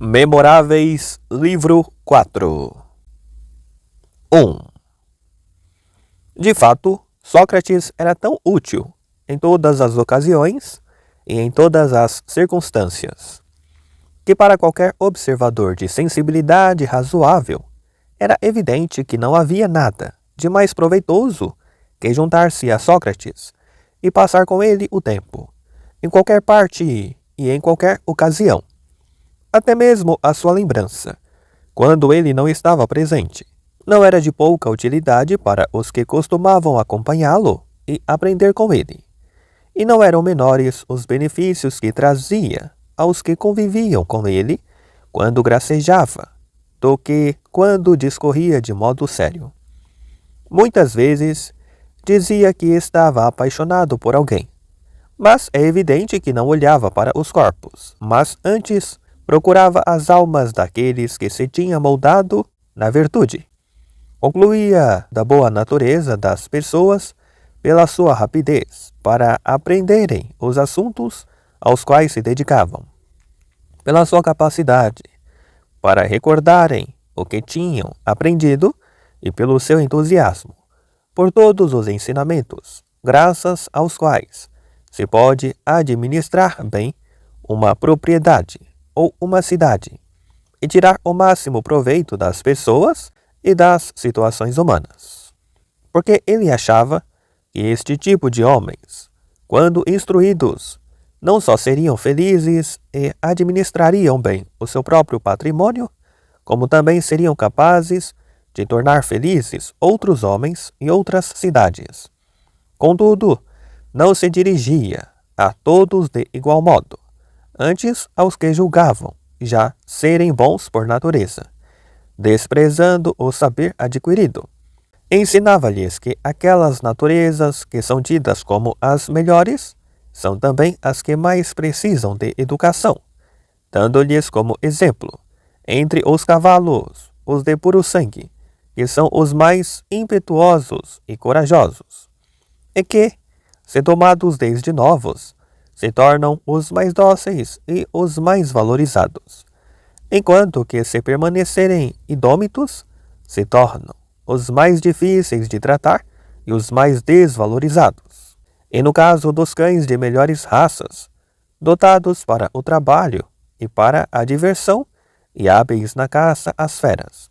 Memoráveis, livro 4. 1. De fato, Sócrates era tão útil em todas as ocasiões e em todas as circunstâncias, que para qualquer observador de sensibilidade razoável, era evidente que não havia nada de mais proveitoso que juntar-se a Sócrates e passar com ele o tempo, em qualquer parte e em qualquer ocasião. Até mesmo a sua lembrança, quando ele não estava presente, não era de pouca utilidade para os que costumavam acompanhá-lo e aprender com ele. E não eram menores os benefícios que trazia aos que conviviam com ele quando gracejava, do que quando discorria de modo sério. Muitas vezes dizia que estava apaixonado por alguém, mas é evidente que não olhava para os corpos, mas antes procurava as almas daqueles que se tinha moldado na virtude. Concluía da boa natureza das pessoas pela sua rapidez para aprenderem os assuntos aos quais se dedicavam, pela sua capacidade para recordarem o que tinham aprendido e pelo seu entusiasmo por todos os ensinamentos, graças aos quais se pode administrar bem uma propriedade ou uma cidade e tirar o máximo proveito das pessoas e das situações humanas. Porque ele achava que este tipo de homens, quando instruídos, não só seriam felizes e administrariam bem o seu próprio patrimônio, como também seriam capazes de tornar felizes outros homens e outras cidades. Contudo, não se dirigia a todos de igual modo, antes aos que julgavam já serem bons por natureza, desprezando o saber adquirido. Ensinava-lhes que aquelas naturezas que são tidas como as melhores são também as que mais precisam de educação, dando-lhes como exemplo, entre os cavalos, os de puro sangue, que são os mais impetuosos e corajosos, e que, se tomados desde novos, se tornam os mais dóceis e os mais valorizados, enquanto que, se permanecerem indômitos, se tornam os mais difíceis de tratar e os mais desvalorizados. E no caso dos cães de melhores raças, dotados para o trabalho e para a diversão e hábeis na caça às feras,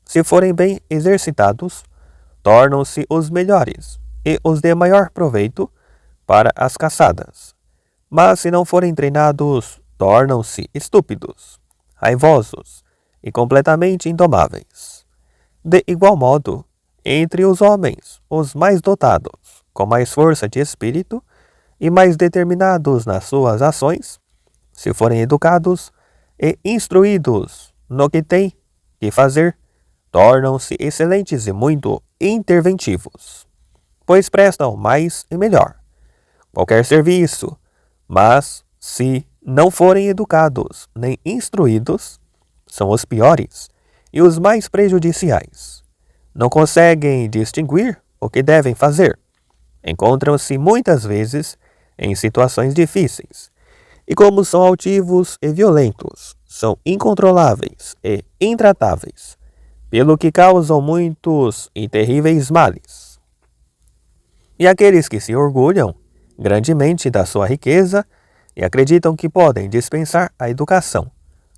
se forem bem exercitados, tornam-se os melhores e os de maior proveito para as caçadas. Mas se não forem treinados, tornam-se estúpidos, raivosos e completamente indomáveis. De igual modo, entre os homens, os mais dotados, com mais força de espírito e mais determinados nas suas ações, se forem educados e instruídos no que têm que fazer, tornam-se excelentes e muito interventivos, pois prestam mais e melhor qualquer serviço. Mas, se não forem educados nem instruídos, são os piores e os mais prejudiciais. Não conseguem distinguir o que devem fazer. Encontram-se muitas vezes em situações difíceis. E como são altivos e violentos, são incontroláveis e intratáveis, pelo que causam muitos e terríveis males. E aqueles que se orgulham grandemente da sua riqueza e acreditam que podem dispensar a educação,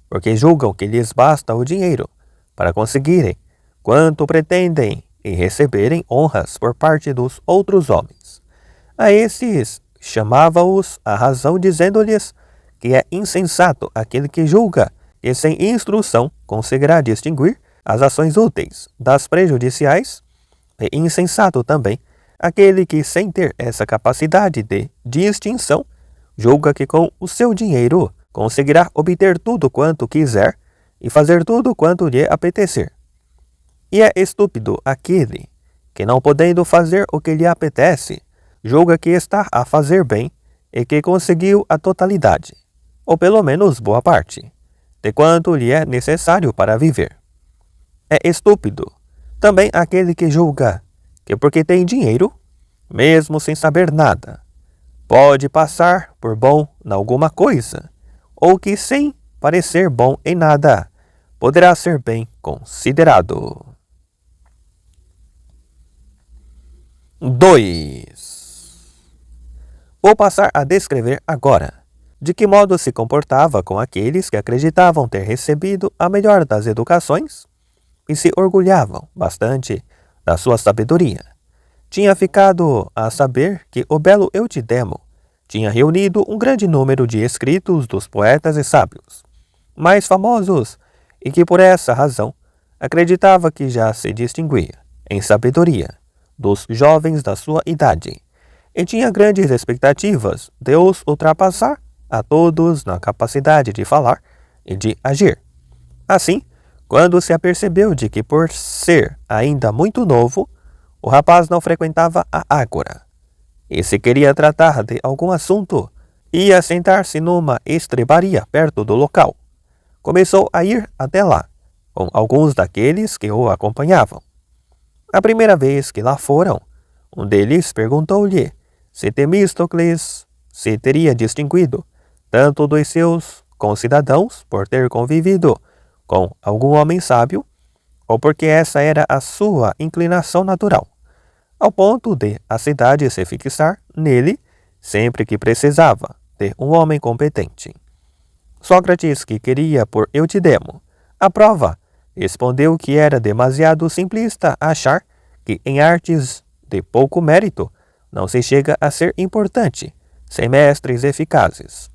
porque julgam que lhes basta o dinheiro para conseguirem quanto pretendem e receberem honras por parte dos outros homens. A esses chamava-os a razão, dizendo-lhes que é insensato aquele que julga que sem instrução conseguirá distinguir as ações úteis das prejudiciais, e insensato também aquele que, sem ter essa capacidade de distinção, julga que com o seu dinheiro conseguirá obter tudo quanto quiser e fazer tudo quanto lhe apetecer. E é estúpido aquele que, não podendo fazer o que lhe apetece, julga que está a fazer bem e que conseguiu a totalidade, ou pelo menos boa parte, de quanto lhe é necessário para viver. É estúpido também aquele que julga que, porque tem dinheiro, mesmo sem saber nada, pode passar por bom em alguma coisa, ou que, sem parecer bom em nada, poderá ser bem considerado. 2. Vou passar a descrever agora de que modo se comportava com aqueles que acreditavam ter recebido a melhor das educações e se orgulhavam bastante da sua sabedoria. Tinha ficado a saber que o belo Eutidemo tinha reunido um grande número de escritos dos poetas e sábios mais famosos e que por essa razão acreditava que já se distinguia em sabedoria dos jovens da sua idade e tinha grandes expectativas de os ultrapassar a todos na capacidade de falar e de agir. Assim, quando se apercebeu de que por ser ainda muito novo, o rapaz não frequentava a ágora, e se queria tratar de algum assunto, ia sentar-se numa estrebaria perto do local. Começou a ir até lá, com alguns daqueles que o acompanhavam. A primeira vez que lá foram, um deles perguntou-lhe se Temístocles se teria distinguido tanto dos seus concidadãos por ter convivido com algum homem sábio, ou porque essa era a sua inclinação natural, ao ponto de a cidade se fixar nele sempre que precisava de um homem competente. Sócrates, que queria por Eutidemo a prova, respondeu que era demasiado simplista achar que em artes de pouco mérito não se chega a ser importante sem mestres eficazes,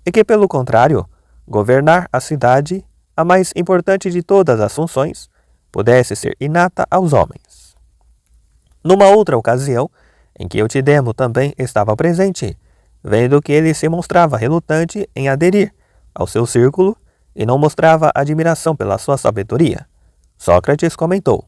e que, pelo contrário, governar a cidade, a mais importante de todas as funções, pudesse ser inata aos homens. Numa outra ocasião, em que Eutidemo também estava presente, vendo que ele se mostrava relutante em aderir ao seu círculo e não mostrava admiração pela sua sabedoria, Sócrates comentou: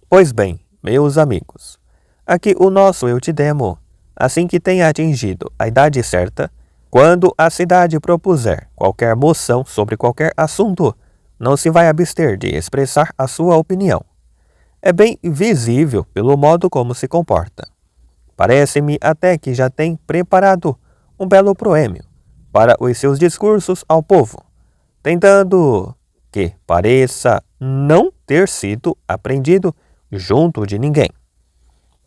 "Pois bem, meus amigos, aqui o nosso Eutidemo, assim que tenha atingido a idade certa, quando a cidade propuser qualquer moção sobre qualquer assunto, não se vai abster de expressar a sua opinião. É bem visível pelo modo como se comporta. Parece-me até que já tem preparado um belo proêmio para os seus discursos ao povo, tentando que pareça não ter sido aprendido junto de ninguém.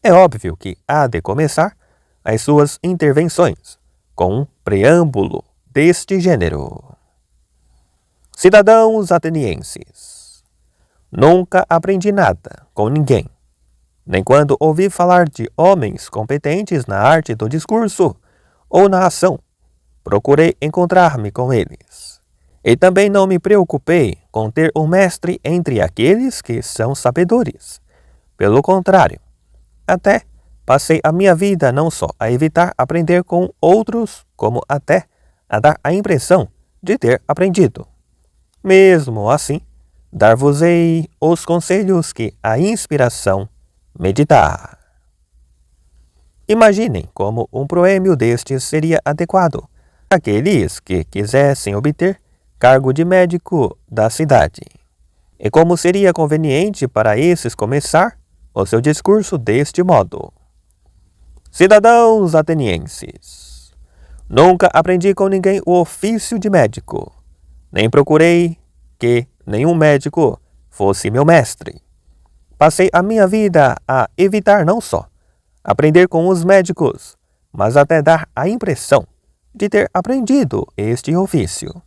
É óbvio que há de começar as suas intervenções com um preâmbulo deste gênero. Cidadãos atenienses, nunca aprendi nada com ninguém, nem quando ouvi falar de homens competentes na arte do discurso ou na ação, procurei encontrar-me com eles. E também não me preocupei com ter um mestre entre aqueles que são sabedores. Pelo contrário, até passei a minha vida não só a evitar aprender com outros, como até a dar a impressão de ter aprendido. Mesmo assim, dar-vos-ei os conselhos que a inspiração me dá. Imaginem como um proêmio destes seria adequado àqueles que quisessem obter cargo de médico da cidade, e como seria conveniente para esses começar o seu discurso deste modo: Cidadãos atenienses, nunca aprendi com ninguém o ofício de médico, nem procurei que nenhum médico fosse meu mestre. Passei a minha vida a evitar não só aprender com os médicos, mas até dar a impressão de ter aprendido este ofício.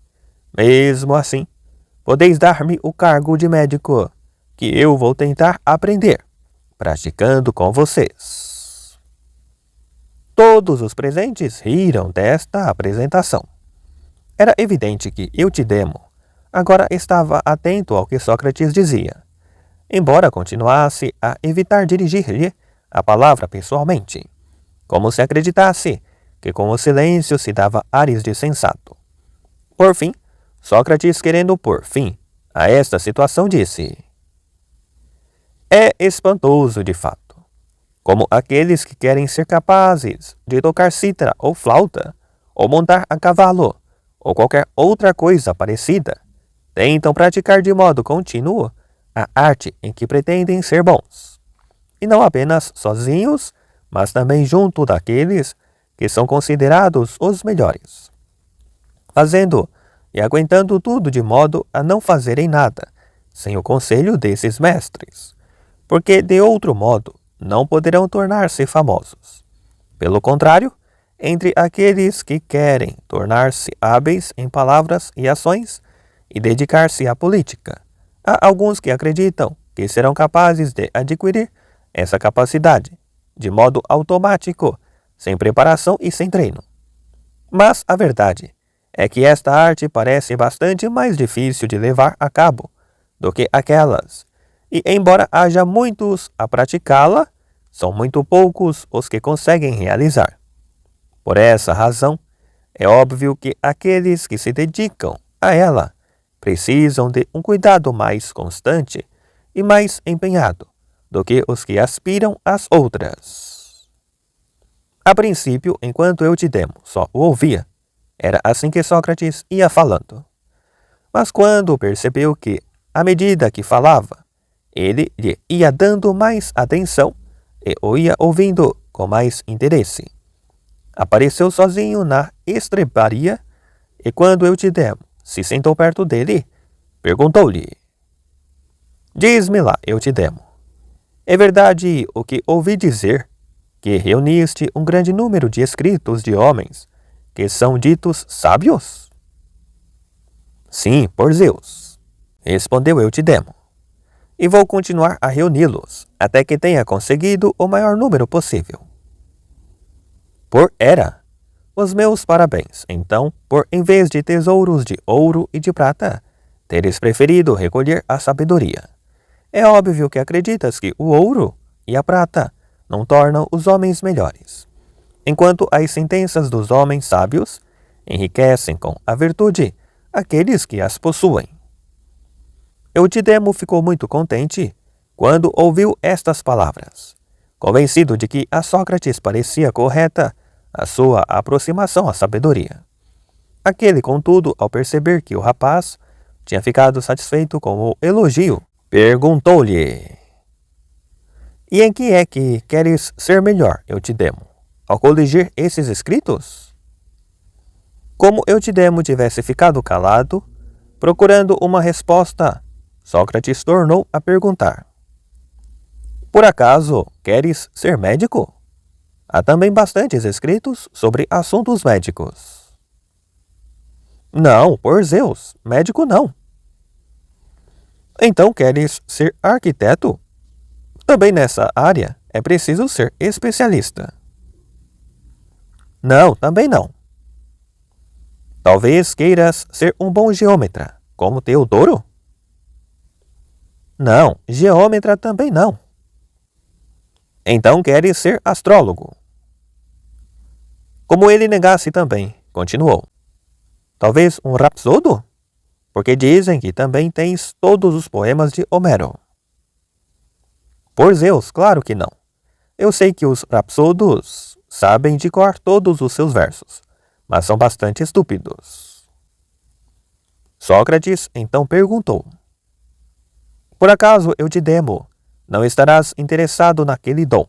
Mesmo assim, podeis dar-me o cargo de médico, que eu vou tentar aprender, praticando com vocês. Todos os presentes riram desta apresentação. Era evidente que Eutidemo agora estava atento ao que Sócrates dizia, embora continuasse a evitar dirigir-lhe a palavra pessoalmente, como se acreditasse que com o silêncio se dava ares de sensato. Por fim, Sócrates, querendo pôr fim a esta situação, disse: É espantoso, de fato, como aqueles que querem ser capazes de tocar cítara ou flauta, ou montar a cavalo, ou qualquer outra coisa parecida, tentam praticar de modo contínuo a arte em que pretendem ser bons, e não apenas sozinhos, mas também junto daqueles que são considerados os melhores, fazendo e aguentando tudo de modo a não fazerem nada, sem o conselho desses mestres, porque de outro modo não poderão tornar-se famosos. Pelo contrário, entre aqueles que querem tornar-se hábeis em palavras e ações e dedicar-se à política, há alguns que acreditam que serão capazes de adquirir essa capacidade, de modo automático, sem preparação e sem treino. Mas a verdade é que esta arte parece bastante mais difícil de levar a cabo do que aquelas, e embora haja muitos a praticá-la, são muito poucos os que conseguem realizar. Por essa razão, é óbvio que aqueles que se dedicam a ela precisam de um cuidado mais constante e mais empenhado do que os que aspiram às outras. A princípio, enquanto Eutidemo só o ouvia, era assim que Sócrates ia falando. Mas quando percebeu que, à medida que falava, ele lhe ia dando mais atenção e o ia ouvindo com mais interesse, apareceu sozinho na estrebaria e quando Eutidemo se sentou perto dele, perguntou-lhe: Diz-me lá, Eutidemo, é verdade o que ouvi dizer, que reuniste um grande número de escritos de homens que são ditos sábios? Sim, por Zeus, respondeu Eutidemo, e vou continuar a reuni-los até que tenha conseguido o maior número possível. Por Hera, os meus parabéns, então, por em vez de tesouros de ouro e de prata, teres preferido recolher a sabedoria. É óbvio que acreditas que o ouro e a prata não tornam os homens melhores, enquanto as sentenças dos homens sábios enriquecem com a virtude aqueles que as possuem. Eutidemo ficou muito contente quando ouviu estas palavras, convencido de que a Sócrates parecia correta a sua aproximação à sabedoria. Aquele, contudo, ao perceber que o rapaz tinha ficado satisfeito com o elogio, perguntou-lhe: E em que é que queres ser melhor, Eutidemo, ao coligir esses escritos? Como Eutidemo tivesse ficado calado, procurando uma resposta, Sócrates tornou a perguntar: Por acaso queres ser médico? Há também bastantes escritos sobre assuntos médicos. Não, por Zeus, médico não. Então queres ser arquiteto? Também nessa área é preciso ser especialista. Não, também não. Talvez queiras ser um bom geômetra, como Teodoro? Não, geômetra também não. Então queres ser astrólogo? Como ele negasse também, continuou. Talvez um rapsodo? Porque dizem que também tens todos os poemas de Homero. Por Zeus, claro que não. Eu sei que os rapsodos sabem de cor todos os seus versos, mas são bastante estúpidos. Sócrates então perguntou: Por acaso, Eutidemo, não estarás interessado naquele dom,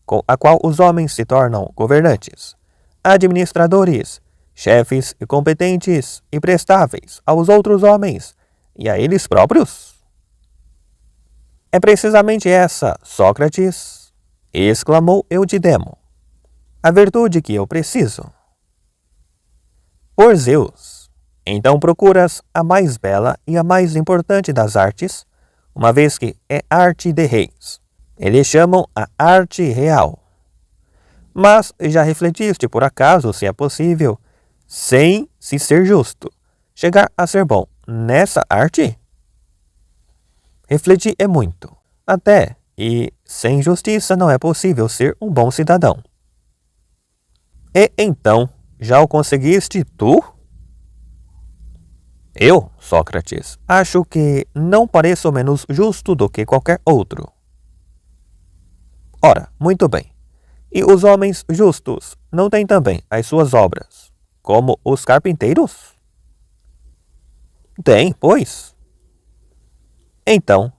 com a qual os homens se tornam governantes, administradores, chefes e competentes e prestáveis aos outros homens e a eles próprios? É precisamente essa, Sócrates, exclamou Eutidemo, a virtude que eu preciso. Por Zeus, então procuras a mais bela e a mais importante das artes, uma vez que é arte de reis. Eles chamam a arte real. Mas já refletiste por acaso se é possível, sem se ser justo, chegar a ser bom nessa arte? Refleti é muito, até, e sem justiça não é possível ser um bom cidadão. E então, já o conseguiste tu? Eu, Sócrates, acho que não pareço menos justo do que qualquer outro. Ora, muito bem. E os homens justos não têm também as suas obras, como os carpinteiros? Tem, pois. Então,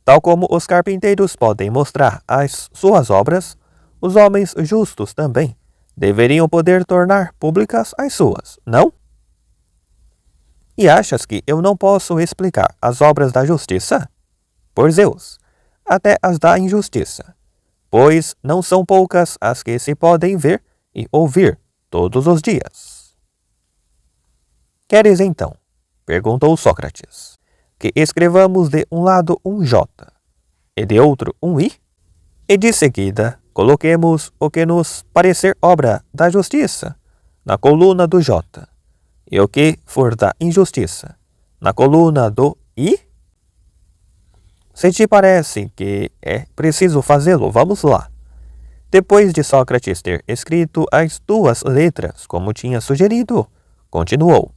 tal como os carpinteiros podem mostrar as suas obras, os homens justos também deveriam poder tornar públicas as suas, não? E achas que eu não posso explicar as obras da justiça? Por Zeus, até as da injustiça, pois não são poucas as que se podem ver e ouvir todos os dias. Queres então, perguntou Sócrates, que escrevamos de um lado um J e de outro um I? E de seguida coloquemos o que nos parecer obra da justiça na coluna do J e o que for da injustiça na coluna do I? Se te parece que é preciso fazê-lo, vamos lá. Depois de Sócrates ter escrito as duas letras como tinha sugerido, continuou.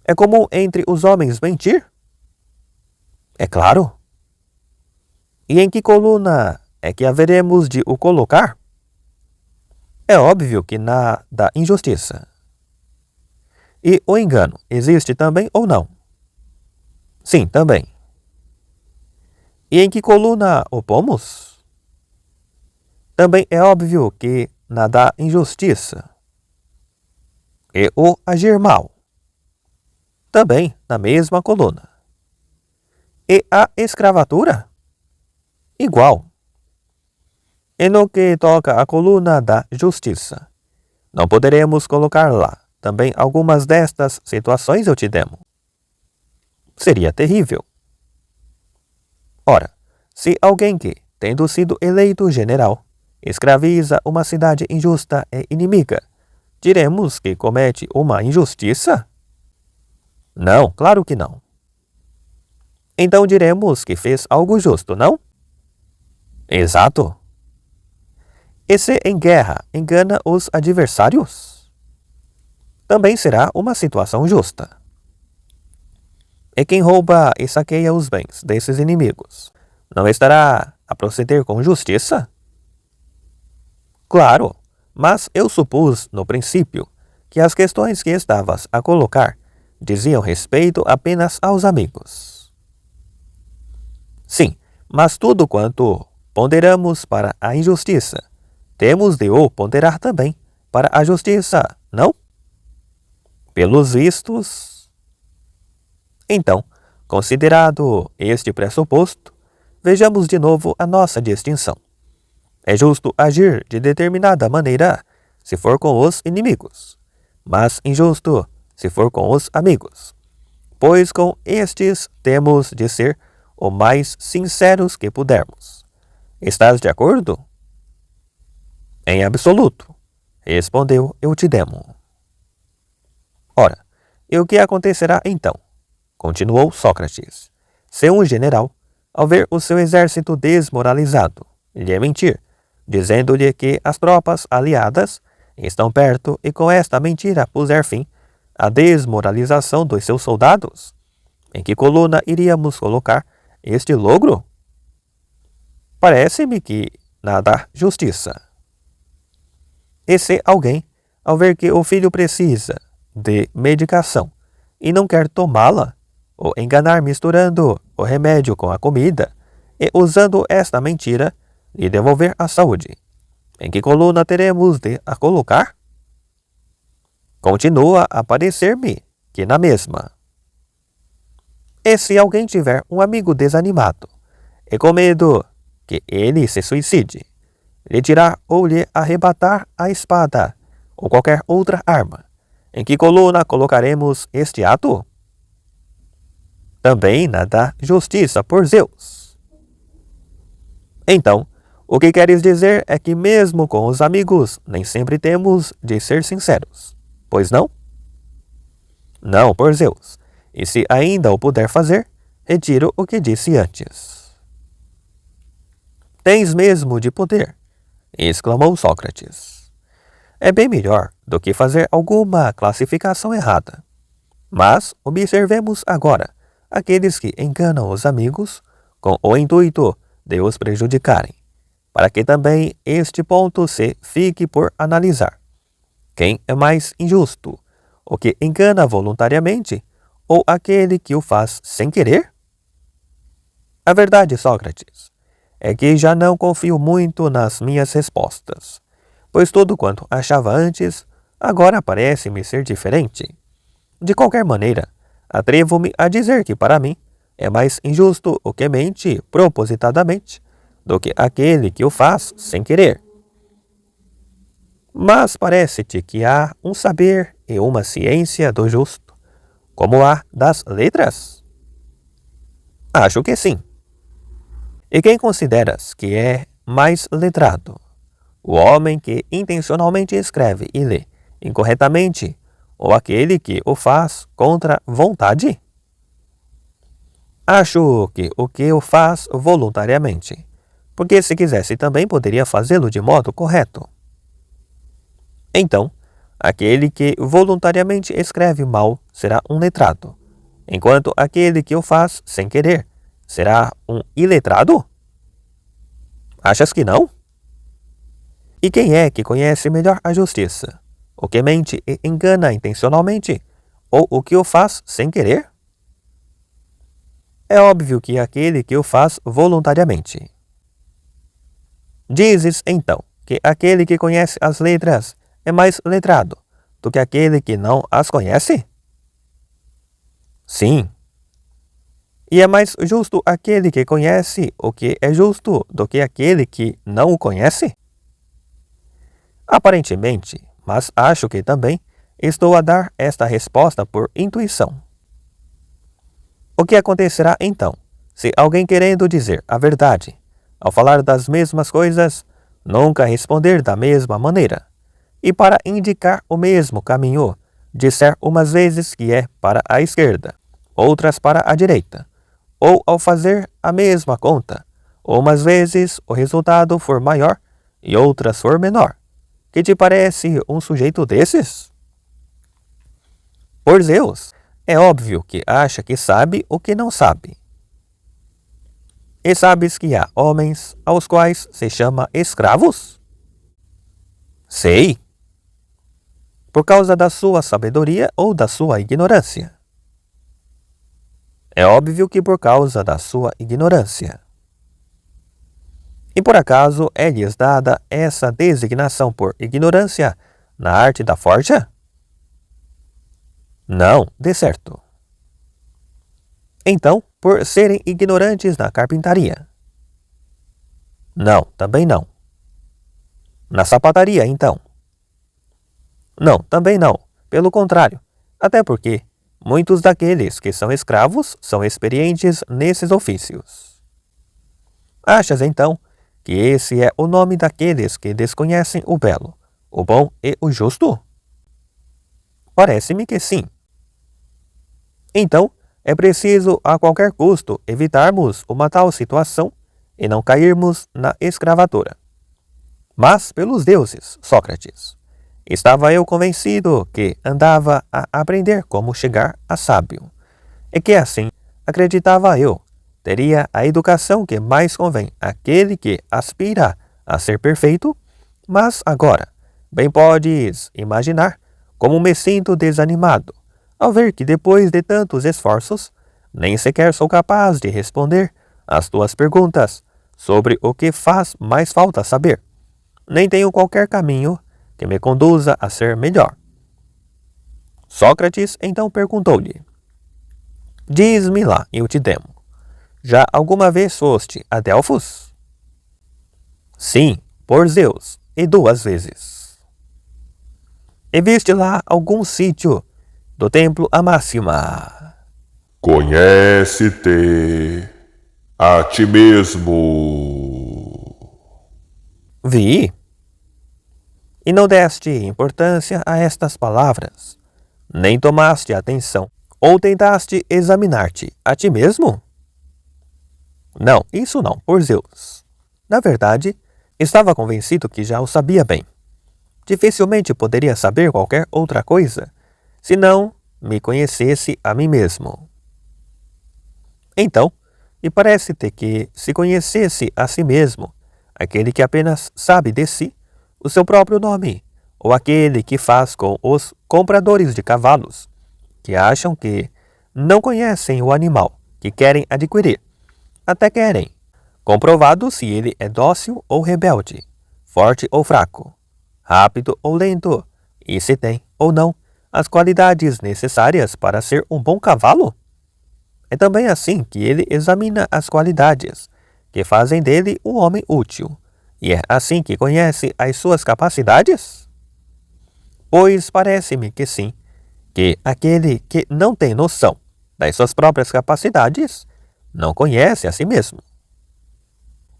É comum entre os homens mentir? É claro. E em que coluna é que haveremos de o colocar? É óbvio que na da injustiça. E o engano existe também ou não? Sim, também. E em que coluna o pomos? Também é óbvio que na da injustiça. E o agir mal? Também na mesma coluna. E a escravatura? Igual. E no que toca à coluna da justiça, não poderemos colocar lá também algumas destas situações, eu te demo? Seria terrível. Ora, se alguém que, tendo sido eleito general, escraviza uma cidade injusta e inimiga, diremos que comete uma injustiça? Não, claro que não. Então diremos que fez algo justo, não? Exato. E se em guerra engana os adversários? Também será uma situação justa. E quem rouba e saqueia os bens desses inimigos, não estará a proceder com justiça? Claro, mas eu supus, no princípio, que as questões que estavas a colocar diziam respeito apenas aos amigos. Sim, mas tudo quanto ponderamos para a injustiça, temos de o ponderar também para a justiça, não? Pelos vistos. Então, considerado este pressuposto, vejamos de novo a nossa distinção. É justo agir de determinada maneira se for com os inimigos, mas injusto se for com os amigos, pois com estes temos de ser o mais sinceros que pudermos. Estás de acordo? Em absoluto, respondeu Eutidemo. Ora, e o que acontecerá então? Continuou Sócrates. Se um general, ao ver o seu exército desmoralizado, lhe mentir, dizendo-lhe que as tropas aliadas estão perto e com esta mentira puser fim à desmoralização dos seus soldados, em que coluna iríamos colocar este logro? Parece-me que na da justiça. E se alguém, ao ver que o filho precisa de medicação e não quer tomá-la, ou enganar misturando o remédio com a comida e usando esta mentira lhe devolver a saúde, em que coluna teremos de a colocar? Continua a parecer-me que na mesma. E se alguém tiver um amigo desanimado e com medo que ele se suicide, lhe tirar ou lhe arrebatar a espada ou qualquer outra arma, em que coluna colocaremos este ato? Também na da justiça por Zeus. Então, o que queres dizer é que mesmo com os amigos nem sempre temos de ser sinceros, pois não? Não, por Zeus. E se ainda o puder fazer, retiro o que disse antes. Tens mesmo de poder, exclamou Sócrates. É bem melhor do que fazer alguma classificação errada. Mas observemos agora aqueles que enganam os amigos com o intuito de os prejudicarem, para que também este ponto se fique por analisar. Quem é mais injusto, o que engana voluntariamente ou aquele que o faz sem querer? A verdade, Sócrates, é que já não confio muito nas minhas respostas, pois tudo quanto achava antes agora parece-me ser diferente. De qualquer maneira, atrevo-me a dizer que para mim é mais injusto o que mente propositadamente do que aquele que o faz sem querer. Mas parece-te que há um saber e uma ciência do justo, como há das letras? Acho que sim. E quem consideras que é mais letrado? O homem que intencionalmente escreve e lê incorretamente, ou aquele que o faz contra vontade? Acho que o que o faz voluntariamente, porque se quisesse também poderia fazê-lo de modo correto. Então, aquele que voluntariamente escreve mal será um letrado, enquanto aquele que o faz sem querer será um iletrado? Achas que não? E quem é que conhece melhor a justiça? O que mente e engana intencionalmente, ou o que o faz sem querer? É óbvio que aquele que o faz voluntariamente. Dizes, então, que aquele que conhece as letras é mais letrado do que aquele que não as conhece? Sim. E é mais justo aquele que conhece o que é justo do que aquele que não o conhece? Aparentemente, mas acho que também estou a dar esta resposta por intuição. O que acontecerá então, se alguém querendo dizer a verdade, ao falar das mesmas coisas, nunca responder da mesma maneira, e para indicar o mesmo caminho, disser umas vezes que é para a esquerda, outras para a direita, ou ao fazer a mesma conta, umas vezes o resultado for maior e outras for menor? Que te parece um sujeito desses? Por Zeus, é óbvio que acha que sabe o que não sabe. E sabes que há homens aos quais se chama escravos? Sei. Por causa da sua sabedoria ou da sua ignorância? É óbvio que por causa da sua ignorância. E por acaso é-lhes dada essa designação por ignorância na arte da forja? Não, de certo. Então, por serem ignorantes na carpintaria? Não, também não. Na sapataria, então? Não, também não. Pelo contrário, até porque muitos daqueles que são escravos são experientes nesses ofícios. Achas, então, que esse é o nome daqueles que desconhecem o belo, o bom e o justo? Parece-me que sim. Então, é preciso a qualquer custo evitarmos uma tal situação e não cairmos na escravatura. Mas, pelos deuses, Sócrates, estava eu convencido que andava a aprender como chegar a sábio, e que assim, acreditava eu, teria a educação que mais convém àquele que aspira a ser perfeito, mas agora, bem podes imaginar como me sinto desanimado ao ver que depois de tantos esforços, nem sequer sou capaz de responder às tuas perguntas sobre o que faz mais falta saber. Nem tenho qualquer caminho que me conduza a ser melhor. Sócrates então perguntou-lhe: Diz-me lá, Eutidemo, já alguma vez foste a Delfos? Sim, por Zeus, e 2 vezes. E viste lá algum sítio do templo a Máxima? Conhece-te a ti mesmo. Vi. E não deste importância a estas palavras, nem tomaste atenção, ou tentaste examinar-te a ti mesmo? Não, isso não, por Zeus. Na verdade, estava convencido que já o sabia bem. Dificilmente poderia saber qualquer outra coisa, se não me conhecesse a mim mesmo. Então, me parece-te que se conhecesse a si mesmo, aquele que apenas sabe de si, o seu próprio nome, ou aquele que faz com os compradores de cavalos, que acham que não conhecem o animal que querem adquirir, até querem, comprovado se ele é dócil ou rebelde, forte ou fraco, rápido ou lento, e se tem ou não as qualidades necessárias para ser um bom cavalo? É também assim que ele examina as qualidades que fazem dele um homem útil, e é assim que conhece as suas capacidades? Pois parece-me que sim, que aquele que não tem noção das suas próprias capacidades não conhece a si mesmo.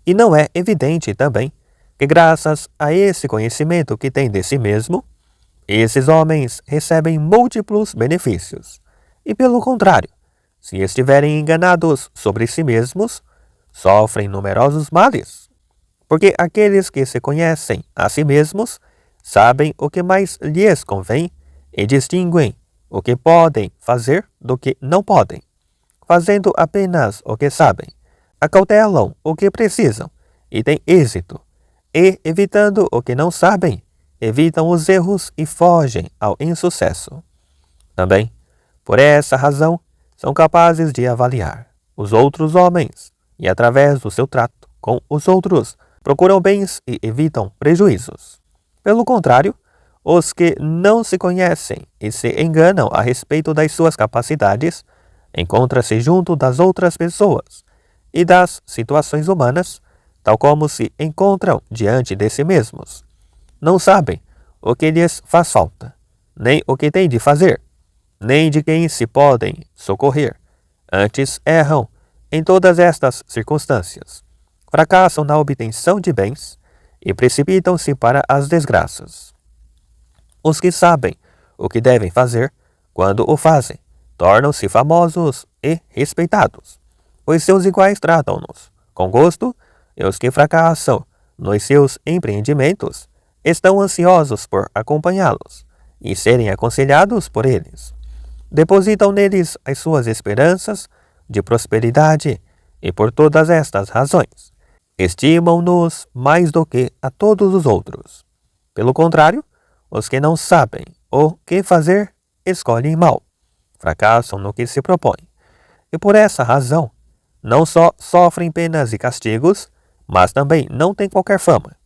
E não é evidente também que, graças a esse conhecimento que tem de si mesmo, esses homens recebem múltiplos benefícios, e pelo contrário, se estiverem enganados sobre si mesmos, sofrem numerosos males, porque aqueles que se conhecem a si mesmos sabem o que mais lhes convém e distinguem o que podem fazer do que não podem, fazendo apenas o que sabem, acautelam o que precisam e têm êxito, e, evitando o que não sabem, evitam os erros e fogem ao insucesso. Também, por essa razão, são capazes de avaliar os outros homens e, através do seu trato com os outros, procuram bens e evitam prejuízos. Pelo contrário, os que não se conhecem e se enganam a respeito das suas capacidades encontram-se junto das outras pessoas e das situações humanas, tal como se encontram diante de si mesmos. Não sabem o que lhes faz falta, nem o que têm de fazer, nem de quem se podem socorrer. Antes erram em todas estas circunstâncias, fracassam na obtenção de bens e precipitam-se para as desgraças. Os que sabem o que devem fazer, quando o fazem, tornam-se famosos e respeitados, pois seus iguais tratam-nos com gosto, e os que fracassam nos seus empreendimentos estão ansiosos por acompanhá-los e serem aconselhados por eles. Depositam neles as suas esperanças de prosperidade e, por todas estas razões, estimam-nos mais do que a todos os outros. Pelo contrário, os que não sabem o que fazer escolhem mal, fracassam no que se propõem, e por essa razão não só sofrem penas e castigos, mas também não têm qualquer fama.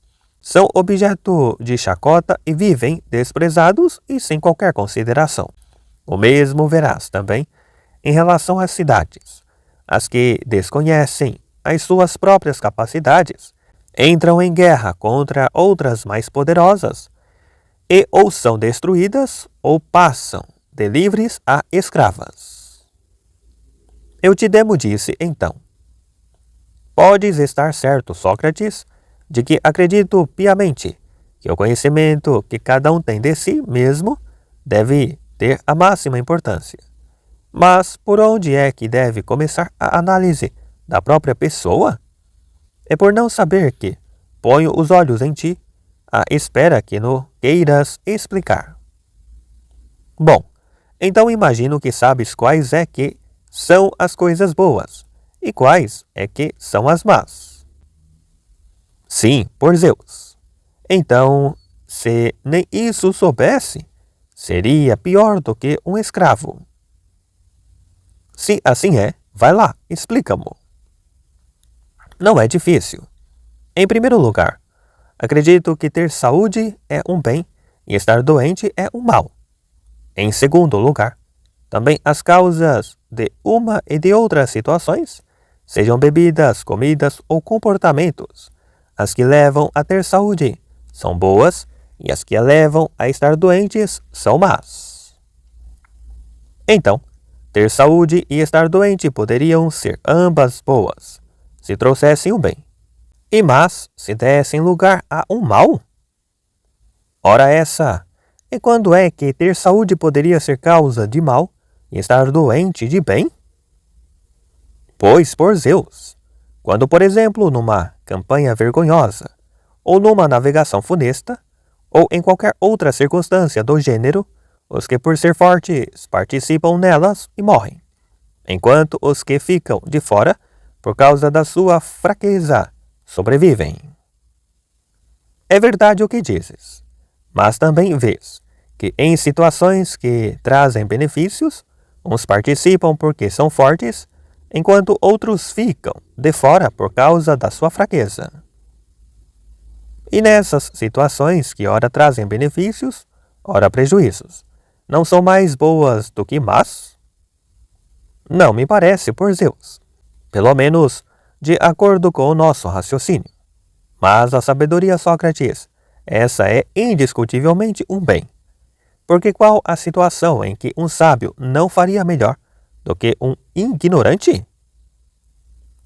São objeto de chacota e vivem desprezados e sem qualquer consideração. O mesmo verás também em relação às cidades. As que desconhecem as suas próprias capacidades entram em guerra contra outras mais poderosas e ou são destruídas ou passam de livres a escravas. Eutidemo disse então: Podes estar certo, Sócrates, de que acredito piamente que o conhecimento que cada um tem de si mesmo deve ter a máxima importância. Mas por onde é que deve começar a análise da própria pessoa? É por não saber que ponho os olhos em ti, à espera que no queiras explicar. Bom, então imagino que sabes quais é que são as coisas boas e quais é que são as más. Sim, por Zeus. Então, se nem isso soubesse, seria pior do que um escravo. Se assim é, vai lá, explica-mo. Não é difícil. Em primeiro lugar, acredito que ter saúde é um bem e estar doente é um mal. Em segundo lugar, também as causas de uma e de outras situações, sejam bebidas, comidas ou comportamentos, as que levam a ter saúde são boas e as que a levam a estar doentes são más. Então, ter saúde e estar doente poderiam ser ambas boas, se trouxessem o bem, e más se dessem lugar a um mal? Ora essa, e quando é que ter saúde poderia ser causa de mal e estar doente de bem? Pois por Zeus, quando, por exemplo, numa campanha vergonhosa, ou numa navegação funesta, ou em qualquer outra circunstância do gênero, os que por ser fortes participam nelas e morrem, enquanto os que ficam de fora, por causa da sua fraqueza, sobrevivem. É verdade o que dizes, mas também vês que em situações que trazem benefícios, uns participam porque são fortes, enquanto outros ficam de fora por causa da sua fraqueza. E nessas situações que ora trazem benefícios, ora prejuízos, não são mais boas do que más? Não me parece, por Zeus. Pelo menos de acordo com o nosso raciocínio. Mas a sabedoria, Sócrates, essa é indiscutivelmente um bem. Porque qual a situação em que um sábio não faria melhor do que um ignorante?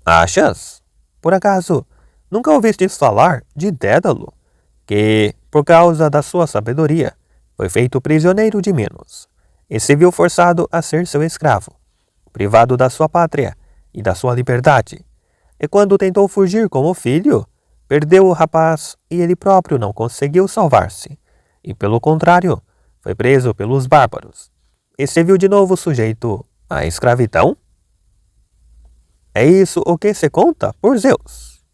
Achas? Por acaso, nunca ouvistes falar de Dédalo, que, por causa da sua sabedoria, foi feito prisioneiro de Minos, e se viu forçado a ser seu escravo, privado da sua pátria e da sua liberdade, e quando tentou fugir com o filho, perdeu o rapaz e ele próprio não conseguiu salvar-se, e pelo contrário, foi preso pelos bárbaros, e se viu de novo sujeito à escravidão? É isso o que se conta por Zeus.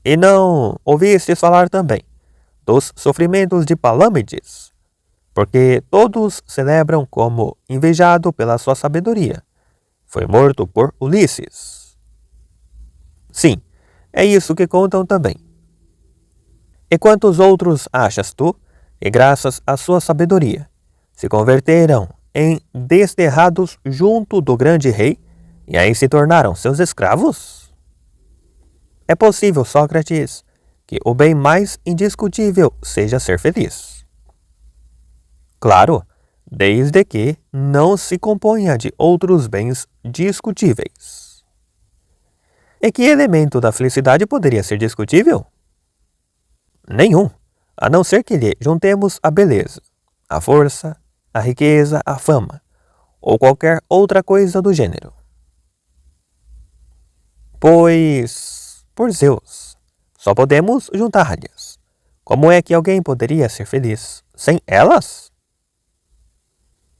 E não ouvistes falar também dos sofrimentos de Palâmedes, porque todos celebram como invejado pela sua sabedoria. Foi morto por Ulisses. Sim, é isso que contam também. E quantos outros achas tu, que graças à sua sabedoria, se converteram em desterrados junto do grande rei e aí se tornaram seus escravos? É possível, Sócrates, que o bem mais indiscutível seja ser feliz. Claro, desde que não se componha de outros bens discutíveis. E que elemento da felicidade poderia ser discutível? Nenhum, a não ser que lhe juntemos a beleza, a força, a riqueza, a fama, ou qualquer outra coisa do gênero. Pois, por Zeus, só podemos juntar-lhes. Como é que alguém poderia ser feliz sem elas?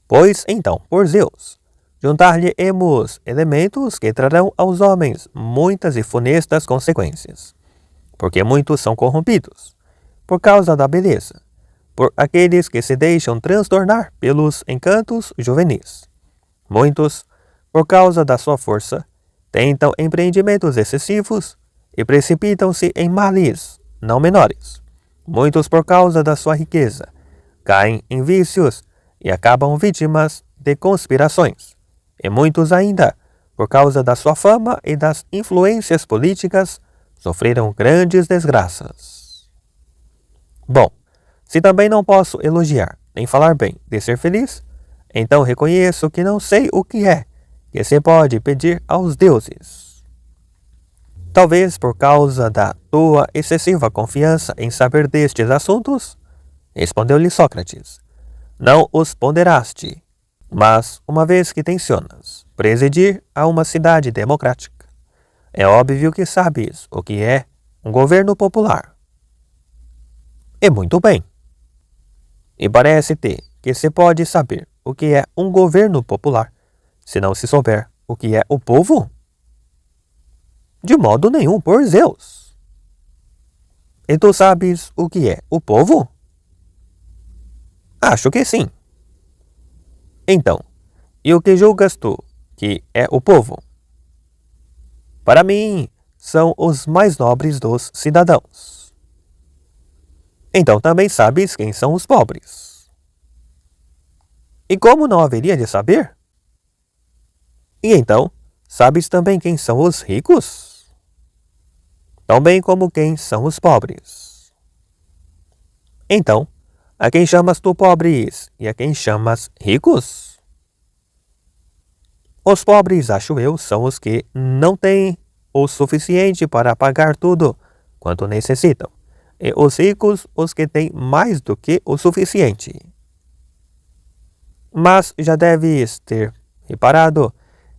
Pois então, por Zeus, juntar-lhe-emos elementos que trarão aos homens muitas e funestas consequências, porque muitos são corrompidos, por causa da beleza, por aqueles que se deixam transtornar pelos encantos juvenis. Muitos, por causa da sua força, tentam empreendimentos excessivos e precipitam-se em males não menores. Muitos, por causa da sua riqueza, caem em vícios e acabam vítimas de conspirações. E muitos ainda, por causa da sua fama e das influências políticas, sofreram grandes desgraças. Bom, se também não posso elogiar nem falar bem de ser feliz, então reconheço que não sei o que é que se pode pedir aos deuses. Talvez por causa da tua excessiva confiança em saber destes assuntos, respondeu-lhe Sócrates, não os ponderaste, mas uma vez que tencionas presidir a uma cidade democrática, é óbvio que sabes o que é um governo popular. E muito bem. E parece-te que se pode saber o que é um governo popular, se não se souber o que é o povo? De modo nenhum, por Zeus. E tu sabes o que é o povo? Acho que sim. Então, e o que julgas tu que é o povo? Para mim, são os mais nobres dos cidadãos. Então também sabes quem são os pobres. E como não haveria de saber? E então, sabes também quem são os ricos? Tão bem como quem são os pobres. Então, a quem chamas tu pobres e a quem chamas ricos? Os pobres, acho eu, são os que não têm o suficiente para pagar tudo quanto necessitam, e os ricos, os que têm mais do que o suficiente. Mas já deves ter reparado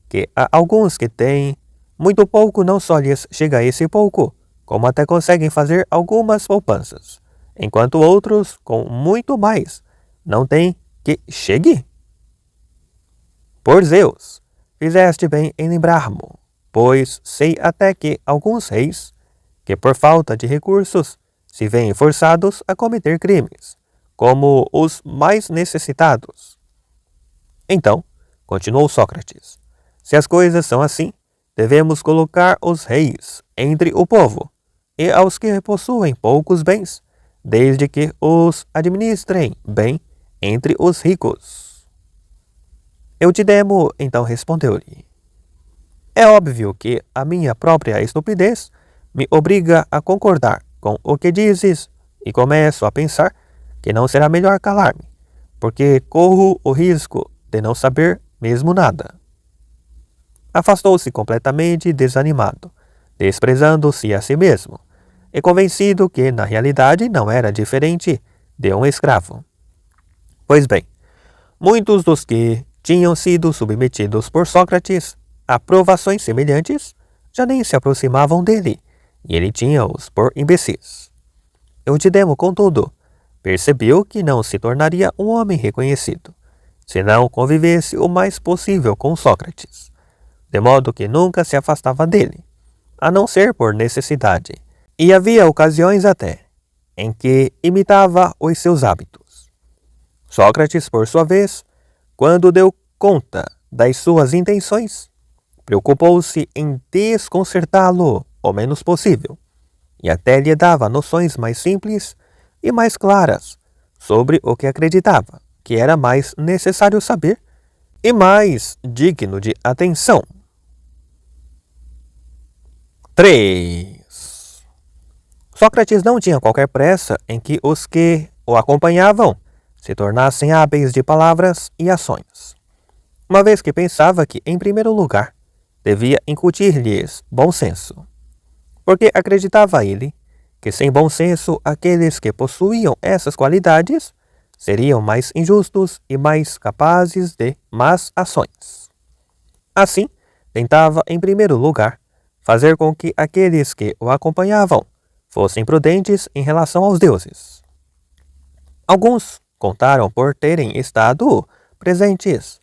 que há alguns que têm muito pouco, não só lhes chega esse pouco, como até conseguem fazer algumas poupanças, enquanto outros, com muito mais, não têm que chegue. Por Zeus, fizeste bem em lembrar-me, pois sei até que alguns reis, que por falta de recursos, se veem forçados a cometer crimes, como os mais necessitados. Então, continuou Sócrates, se as coisas são assim, devemos colocar os reis entre o povo, e aos que possuem poucos bens, desde que os administrem bem entre os ricos. Eutidemo então respondeu-lhe: é óbvio que a minha própria estupidez me obriga a concordar com o que dizes e começo a pensar que não será melhor calar-me, porque corro o risco de não saber mesmo nada. Afastou-se completamente desanimado, desprezando-se a si mesmo, e convencido que na realidade não era diferente de um escravo. Pois bem, muitos dos que tinham sido submetidos por Sócrates a provações semelhantes já nem se aproximavam dele, e ele tinha-os por imbecis. Eutidemo, contudo, percebeu que não se tornaria um homem reconhecido, se não convivesse o mais possível com Sócrates, de modo que nunca se afastava dele, a não ser por necessidade, e havia ocasiões até em que imitava os seus hábitos. Sócrates, por sua vez, quando deu conta das suas intenções, preocupou-se em desconcertá-lo o menos possível, e até lhe dava noções mais simples e mais claras sobre o que acreditava que era mais necessário saber e mais digno de atenção. 3. Sócrates não tinha qualquer pressa em que os que o acompanhavam se tornassem hábeis de palavras e ações, uma vez que pensava que, em primeiro lugar, devia incutir-lhes bom senso, porque acreditava ele que sem bom senso aqueles que possuíam essas qualidades seriam mais injustos e mais capazes de más ações. Assim, tentava, em primeiro lugar, fazer com que aqueles que o acompanhavam fossem prudentes em relação aos deuses. Alguns contaram por terem estado presentes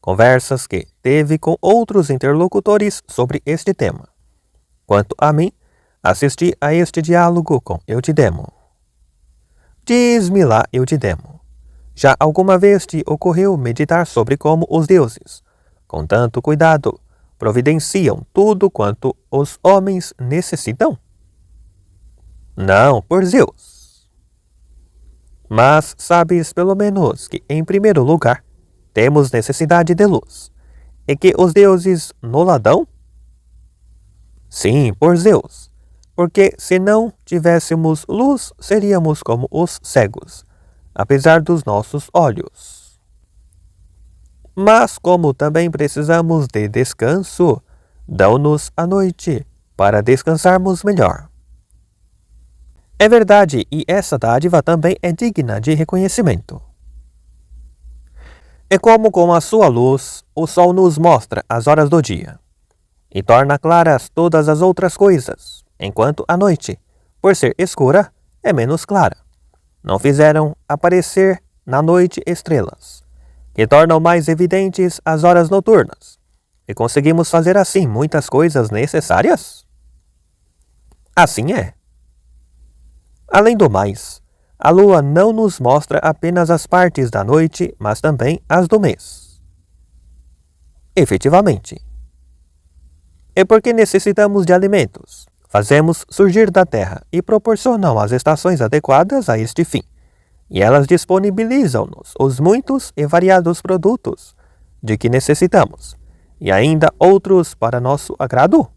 conversas que teve com outros interlocutores sobre este tema. Quanto a mim, assisti a este diálogo com Eutidemo. Diz-me lá, Eutidemo, já alguma vez te ocorreu meditar sobre como os deuses, com tanto cuidado, providenciam tudo quanto os homens necessitam? Não, por Zeus. Mas sabes pelo menos que, em primeiro lugar, temos necessidade de luz, e que os deuses nos dão? Sim, por Zeus, porque se não tivéssemos luz, seríamos como os cegos, apesar dos nossos olhos. Mas como também precisamos de descanso, dão-nos a noite para descansarmos melhor. É verdade, e essa dádiva também é digna de reconhecimento. É como com a sua luz, o sol nos mostra as horas do dia, e torna claras todas as outras coisas, enquanto a noite, por ser escura, é menos clara. Não fizeram aparecer na noite estrelas, que tornam mais evidentes as horas noturnas, e conseguimos fazer assim muitas coisas necessárias? Assim é. Além do mais, a lua não nos mostra apenas as partes da noite, mas também as do mês. Efetivamente. É porque necessitamos de alimentos. Fazemos surgir da terra e proporcionam as estações adequadas a este fim. E elas disponibilizam-nos os muitos e variados produtos de que necessitamos, e ainda outros para nosso agrado.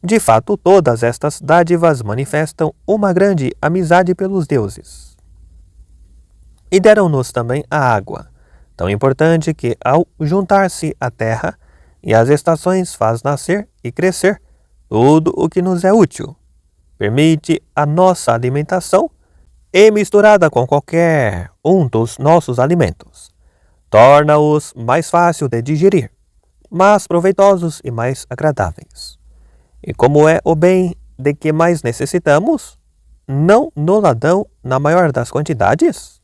De fato, todas estas dádivas manifestam uma grande amizade pelos deuses. E deram-nos também a água, tão importante que, ao juntar-se a terra e as estações, faz nascer e crescer tudo o que nos é útil, permite a nossa alimentação e, misturada com qualquer um dos nossos alimentos, torna-os mais fácil de digerir, mais proveitosos e mais agradáveis. E como é o bem de que mais necessitamos, não nos dão na maior das quantidades?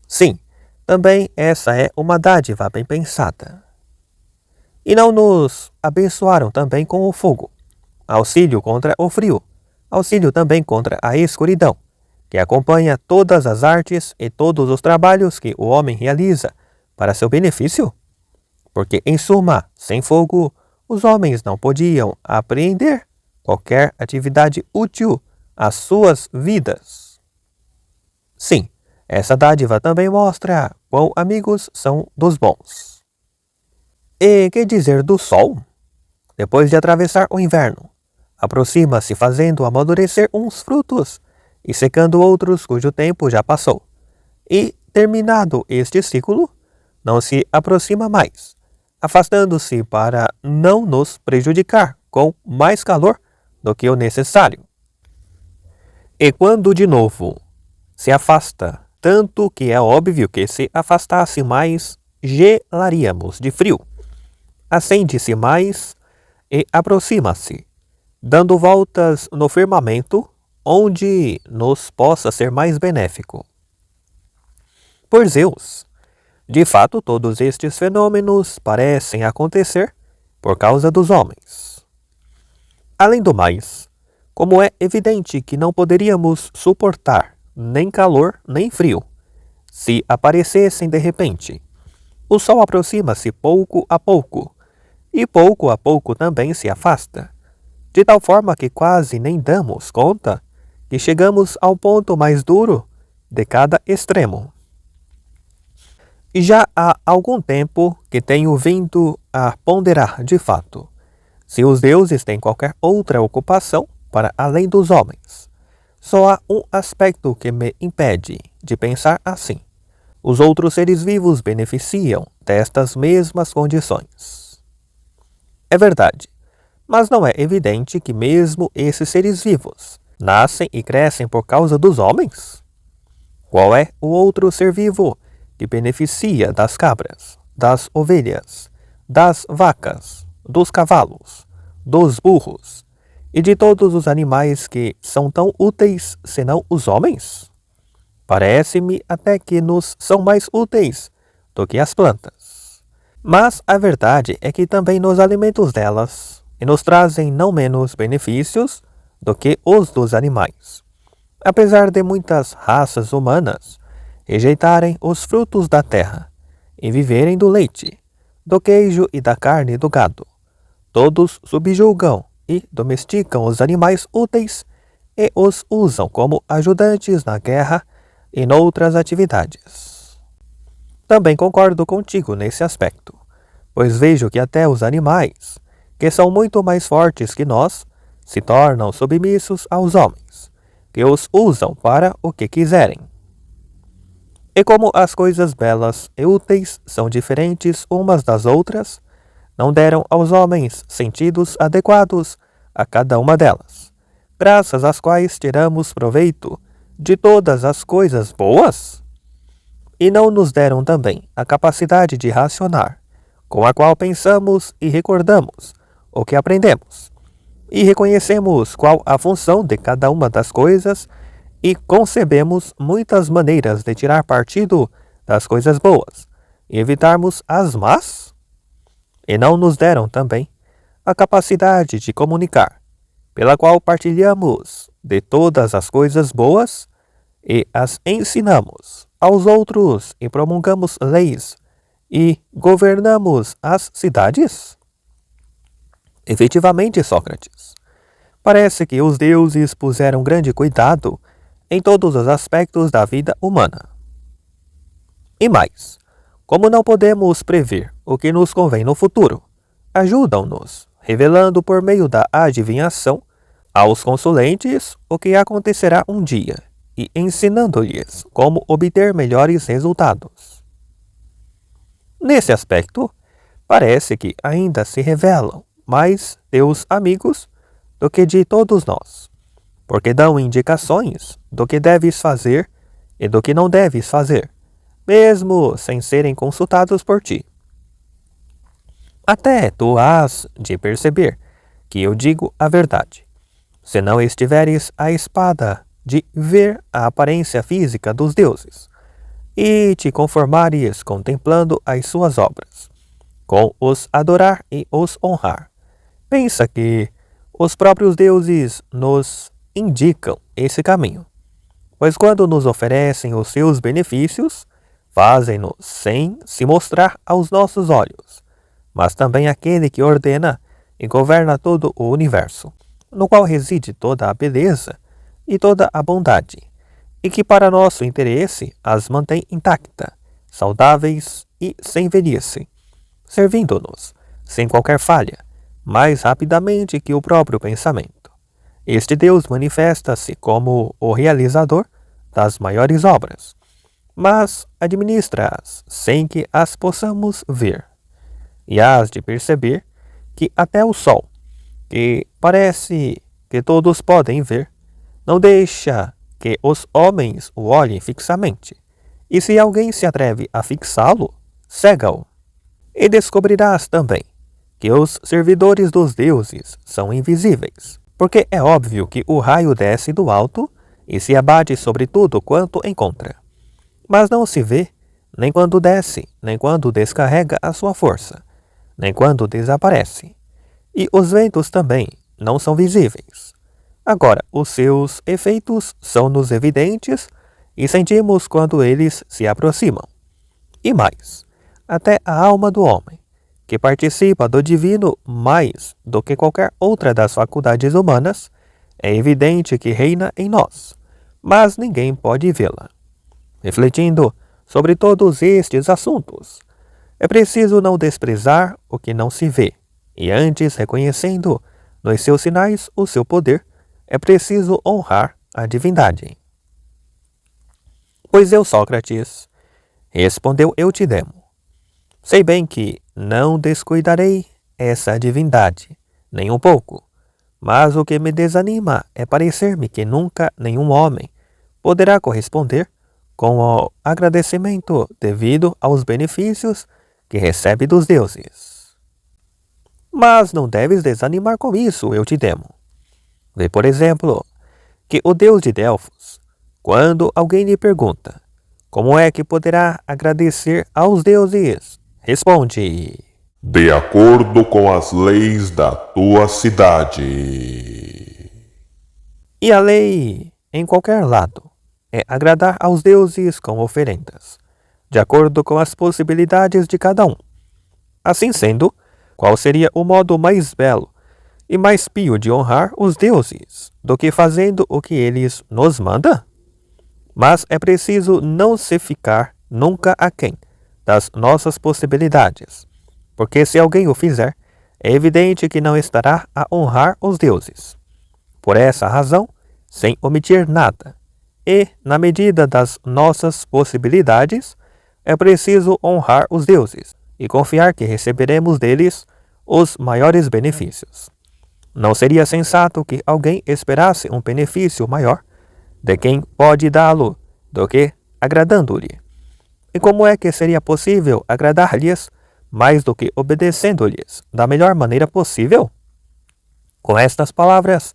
Sim, também essa é uma dádiva bem pensada. E não nos abençoaram também com o fogo, auxílio contra o frio, auxílio também contra a escuridão, que acompanha todas as artes e todos os trabalhos que o homem realiza para seu benefício? Porque, em suma, sem fogo, os homens não podiam apreender qualquer atividade útil às suas vidas. Sim, Essa dádiva também mostra quão amigos são dos bons. E que dizer do sol? Depois de atravessar o inverno, aproxima-se fazendo amadurecer uns frutos e secando outros cujo tempo já passou. E, terminado este ciclo, não se aproxima mais, afastando-se para não nos prejudicar com mais calor do que o necessário. E quando de novo se afasta, tanto que é óbvio que se afastasse mais, gelaríamos de frio. Acende-se mais e aproxima-se, dando voltas no firmamento, onde nos possa ser mais benéfico. Por Zeus, de fato todos estes fenômenos parecem acontecer por causa dos homens. Além do mais, como é evidente que não poderíamos suportar nem calor nem frio, se aparecessem de repente, o Sol aproxima-se pouco e pouco a pouco também se afasta, de tal forma que quase nem damos conta que chegamos ao ponto mais duro de cada extremo. E já há algum tempo que tenho vindo a ponderar de fato se os deuses têm qualquer outra ocupação para além dos homens. Só há um aspecto que me impede de pensar assim. Os outros seres vivos beneficiam destas mesmas condições. É verdade, mas não é evidente que mesmo esses seres vivos nascem e crescem por causa dos homens? Qual é o outro ser vivo que beneficia das cabras, das ovelhas, das vacas, dos cavalos, dos burros e de todos os animais que são tão úteis senão os homens? Parece-me até que nos são mais úteis do que as plantas. Mas a verdade é que também nos alimentos delas e nos trazem não menos benefícios do que os dos animais. Apesar de muitas raças humanas rejeitarem os frutos da terra e viverem do leite, do queijo e da carne do gado, todos subjugam e domesticam os animais úteis e os usam como ajudantes na guerra e noutras atividades. Também concordo contigo nesse aspecto, pois vejo que até os animais, que são muito mais fortes que nós, se tornam submissos aos homens, que os usam para o que quiserem. E como as coisas belas e úteis são diferentes umas das outras, não deram aos homens sentidos adequados a cada uma delas, graças às quais tiramos proveito de todas as coisas boas? E não nos deram também a capacidade de racionar, com a qual pensamos e recordamos o que aprendemos, e reconhecemos qual a função de cada uma das coisas, e concebemos muitas maneiras de tirar partido das coisas boas e evitarmos as más? E não nos deram também a capacidade de comunicar, pela qual partilhamos de todas as coisas boas e as ensinamos aos outros e promulgamos leis e governamos as cidades? Efetivamente, Sócrates, parece que os deuses puseram grande cuidado em todos os aspectos da vida humana. E mais, como não podemos prever o que nos convém no futuro, ajudam-nos, revelando por meio da adivinhação aos consulentes o que acontecerá um dia e ensinando-lhes como obter melhores resultados. Nesse aspecto, parece que ainda se revelam mais teus amigos do que de todos nós, porque dão indicações do que deves fazer e do que não deves fazer, mesmo sem serem consultados por ti. Até tu hás de perceber que eu digo a verdade, se não estiveres à espada de ver a aparência física dos deuses, e te conformares contemplando as suas obras, com os adorar e os honrar. Pensa que os próprios deuses nos indicam esse caminho, pois quando nos oferecem os seus benefícios, fazem-no sem se mostrar aos nossos olhos, mas também aquele que ordena e governa todo o universo, no qual reside toda a beleza e toda a bondade, e que para nosso interesse as mantém intactas, saudáveis e sem velhice, servindo-nos, sem qualquer falha, mais rapidamente que o próprio pensamento. Este Deus manifesta-se como o realizador das maiores obras, mas administra-as sem que as possamos ver. E hás de perceber que até o sol, que parece que todos podem ver, não deixa que os homens o olhem fixamente, e se alguém se atreve a fixá-lo, cega-o. E descobrirás também que os servidores dos deuses são invisíveis, porque é óbvio que o raio desce do alto e se abate sobre tudo quanto encontra. Mas não se vê nem quando desce, nem quando descarrega a sua força, nem quando desaparece. E os ventos também não são visíveis. Agora, os seus efeitos são-nos evidentes e sentimos quando eles se aproximam. E mais, até a alma do homem, que participa do divino mais do que qualquer outra das faculdades humanas, é evidente que reina em nós, mas ninguém pode vê-la. Refletindo sobre todos estes assuntos, é preciso não desprezar o que não se vê, e antes, reconhecendo nos seus sinais o seu poder, é preciso honrar a divindade. Pois eu, Sócrates, respondeu Eutidemo, sei bem que não descuidarei essa divindade, nem um pouco, mas o que me desanima é parecer-me que nunca nenhum homem poderá corresponder com o agradecimento devido aos benefícios que recebe dos deuses. Mas não deves desanimar com isso, Eutidemo. Vê, por exemplo, que o deus de Delfos, quando alguém lhe pergunta como é que poderá agradecer aos deuses, responde: de acordo com as leis da tua cidade. E a lei, em qualquer lado, é agradar aos deuses com oferendas, de acordo com as possibilidades de cada um. Assim sendo, qual seria o modo mais belo e mais pio de honrar os deuses do que fazendo o que eles nos mandam? Mas é preciso não se ficar nunca aquém das nossas possibilidades, porque se alguém o fizer, é evidente que não estará a honrar os deuses. Por essa razão, sem omitir nada, e na medida das nossas possibilidades, é preciso honrar os deuses e confiar que receberemos deles os maiores benefícios. Não seria sensato que alguém esperasse um benefício maior de quem pode dá-lo do que agradando-lhe. E como é que seria possível agradar-lhes mais do que obedecendo-lhes da melhor maneira possível? Com estas palavras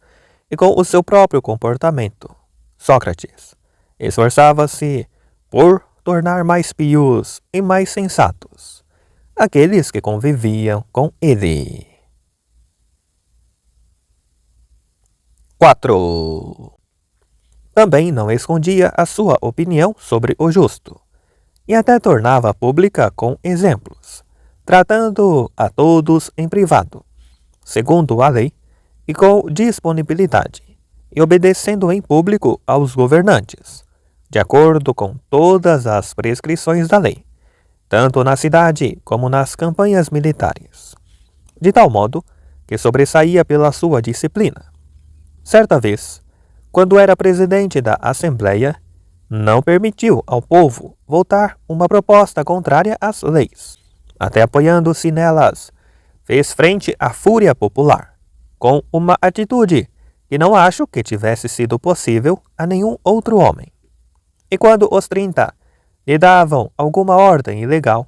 e com o seu próprio comportamento, Sócrates esforçava-se por tornar mais pios e mais sensatos aqueles que conviviam com ele. 4. Também não escondia a sua opinião sobre o justo, e até tornava pública com exemplos, tratando a todos em privado, segundo a lei, e com disponibilidade, e obedecendo em público aos governantes, de acordo com todas as prescrições da lei, tanto na cidade como nas campanhas militares, de tal modo que sobressaía pela sua disciplina. Certa vez, quando era presidente da Assembleia, não permitiu ao povo votar uma proposta contrária às leis. Até apoiando-se nelas, fez frente à fúria popular, com uma atitude que não acho que tivesse sido possível a nenhum outro homem. E quando os 30 lhe davam alguma ordem ilegal,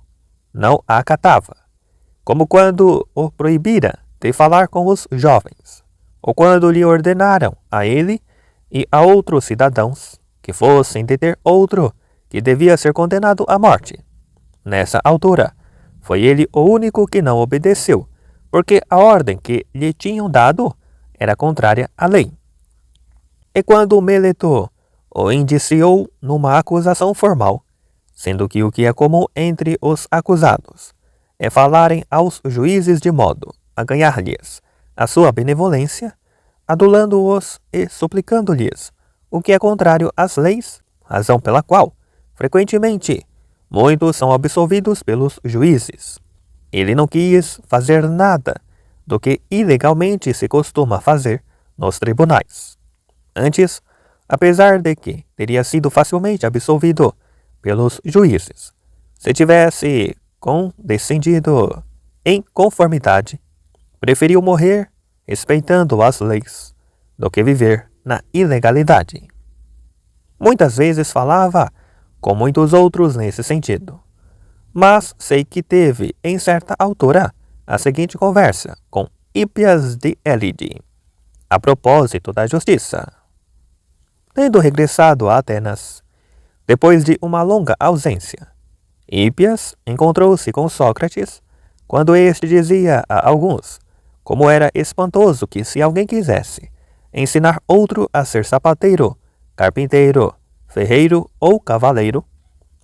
não a acatava, como quando o proibira de falar com os jovens, ou quando lhe ordenaram a ele e a outros cidadãos que fossem deter outro que devia ser condenado à morte. Nessa altura, foi ele o único que não obedeceu, porque a ordem que lhe tinham dado era contrária à lei. E quando Meleto o indiciou numa acusação formal, sendo que o que é comum entre os acusados é falarem aos juízes de modo a ganhar-lhes a sua benevolência, adulando-os e suplicando-lhes o que é contrário às leis, razão pela qual, frequentemente, muitos são absolvidos pelos juízes. Ele não quis fazer nada do que ilegalmente se costuma fazer nos tribunais. Antes, apesar de que teria sido facilmente absolvido pelos juízes, se tivesse condescendido em conformidade, preferiu morrer respeitando as leis do que viver na ilegalidade. Muitas vezes falava com muitos outros nesse sentido, mas sei que teve, em certa altura, a seguinte conversa com Hippias de Élide, a propósito da justiça. Tendo regressado a Atenas, depois de uma longa ausência, Hippias encontrou-se com Sócrates quando este dizia a alguns como era espantoso que, se alguém quisesse ensinar outro a ser sapateiro, carpinteiro, ferreiro ou cavaleiro,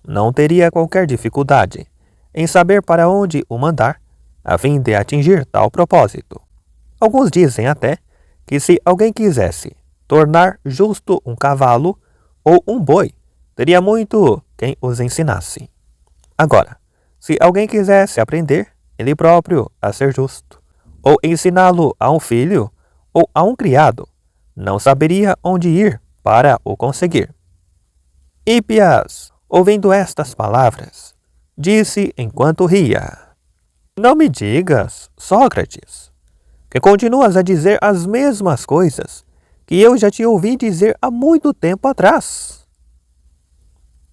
não teria qualquer dificuldade em saber para onde o mandar, a fim de atingir tal propósito. Alguns dizem até que, se alguém quisesse tornar justo um cavalo ou um boi, teria muito quem os ensinasse. Agora, se alguém quisesse aprender ele próprio a ser justo, ou ensiná-lo a um filho ou a um criado, não saberia onde ir para o conseguir. Hippias, ouvindo estas palavras, disse enquanto ria: Não me digas, Sócrates, que continuas a dizer as mesmas coisas que eu já te ouvi dizer há muito tempo atrás.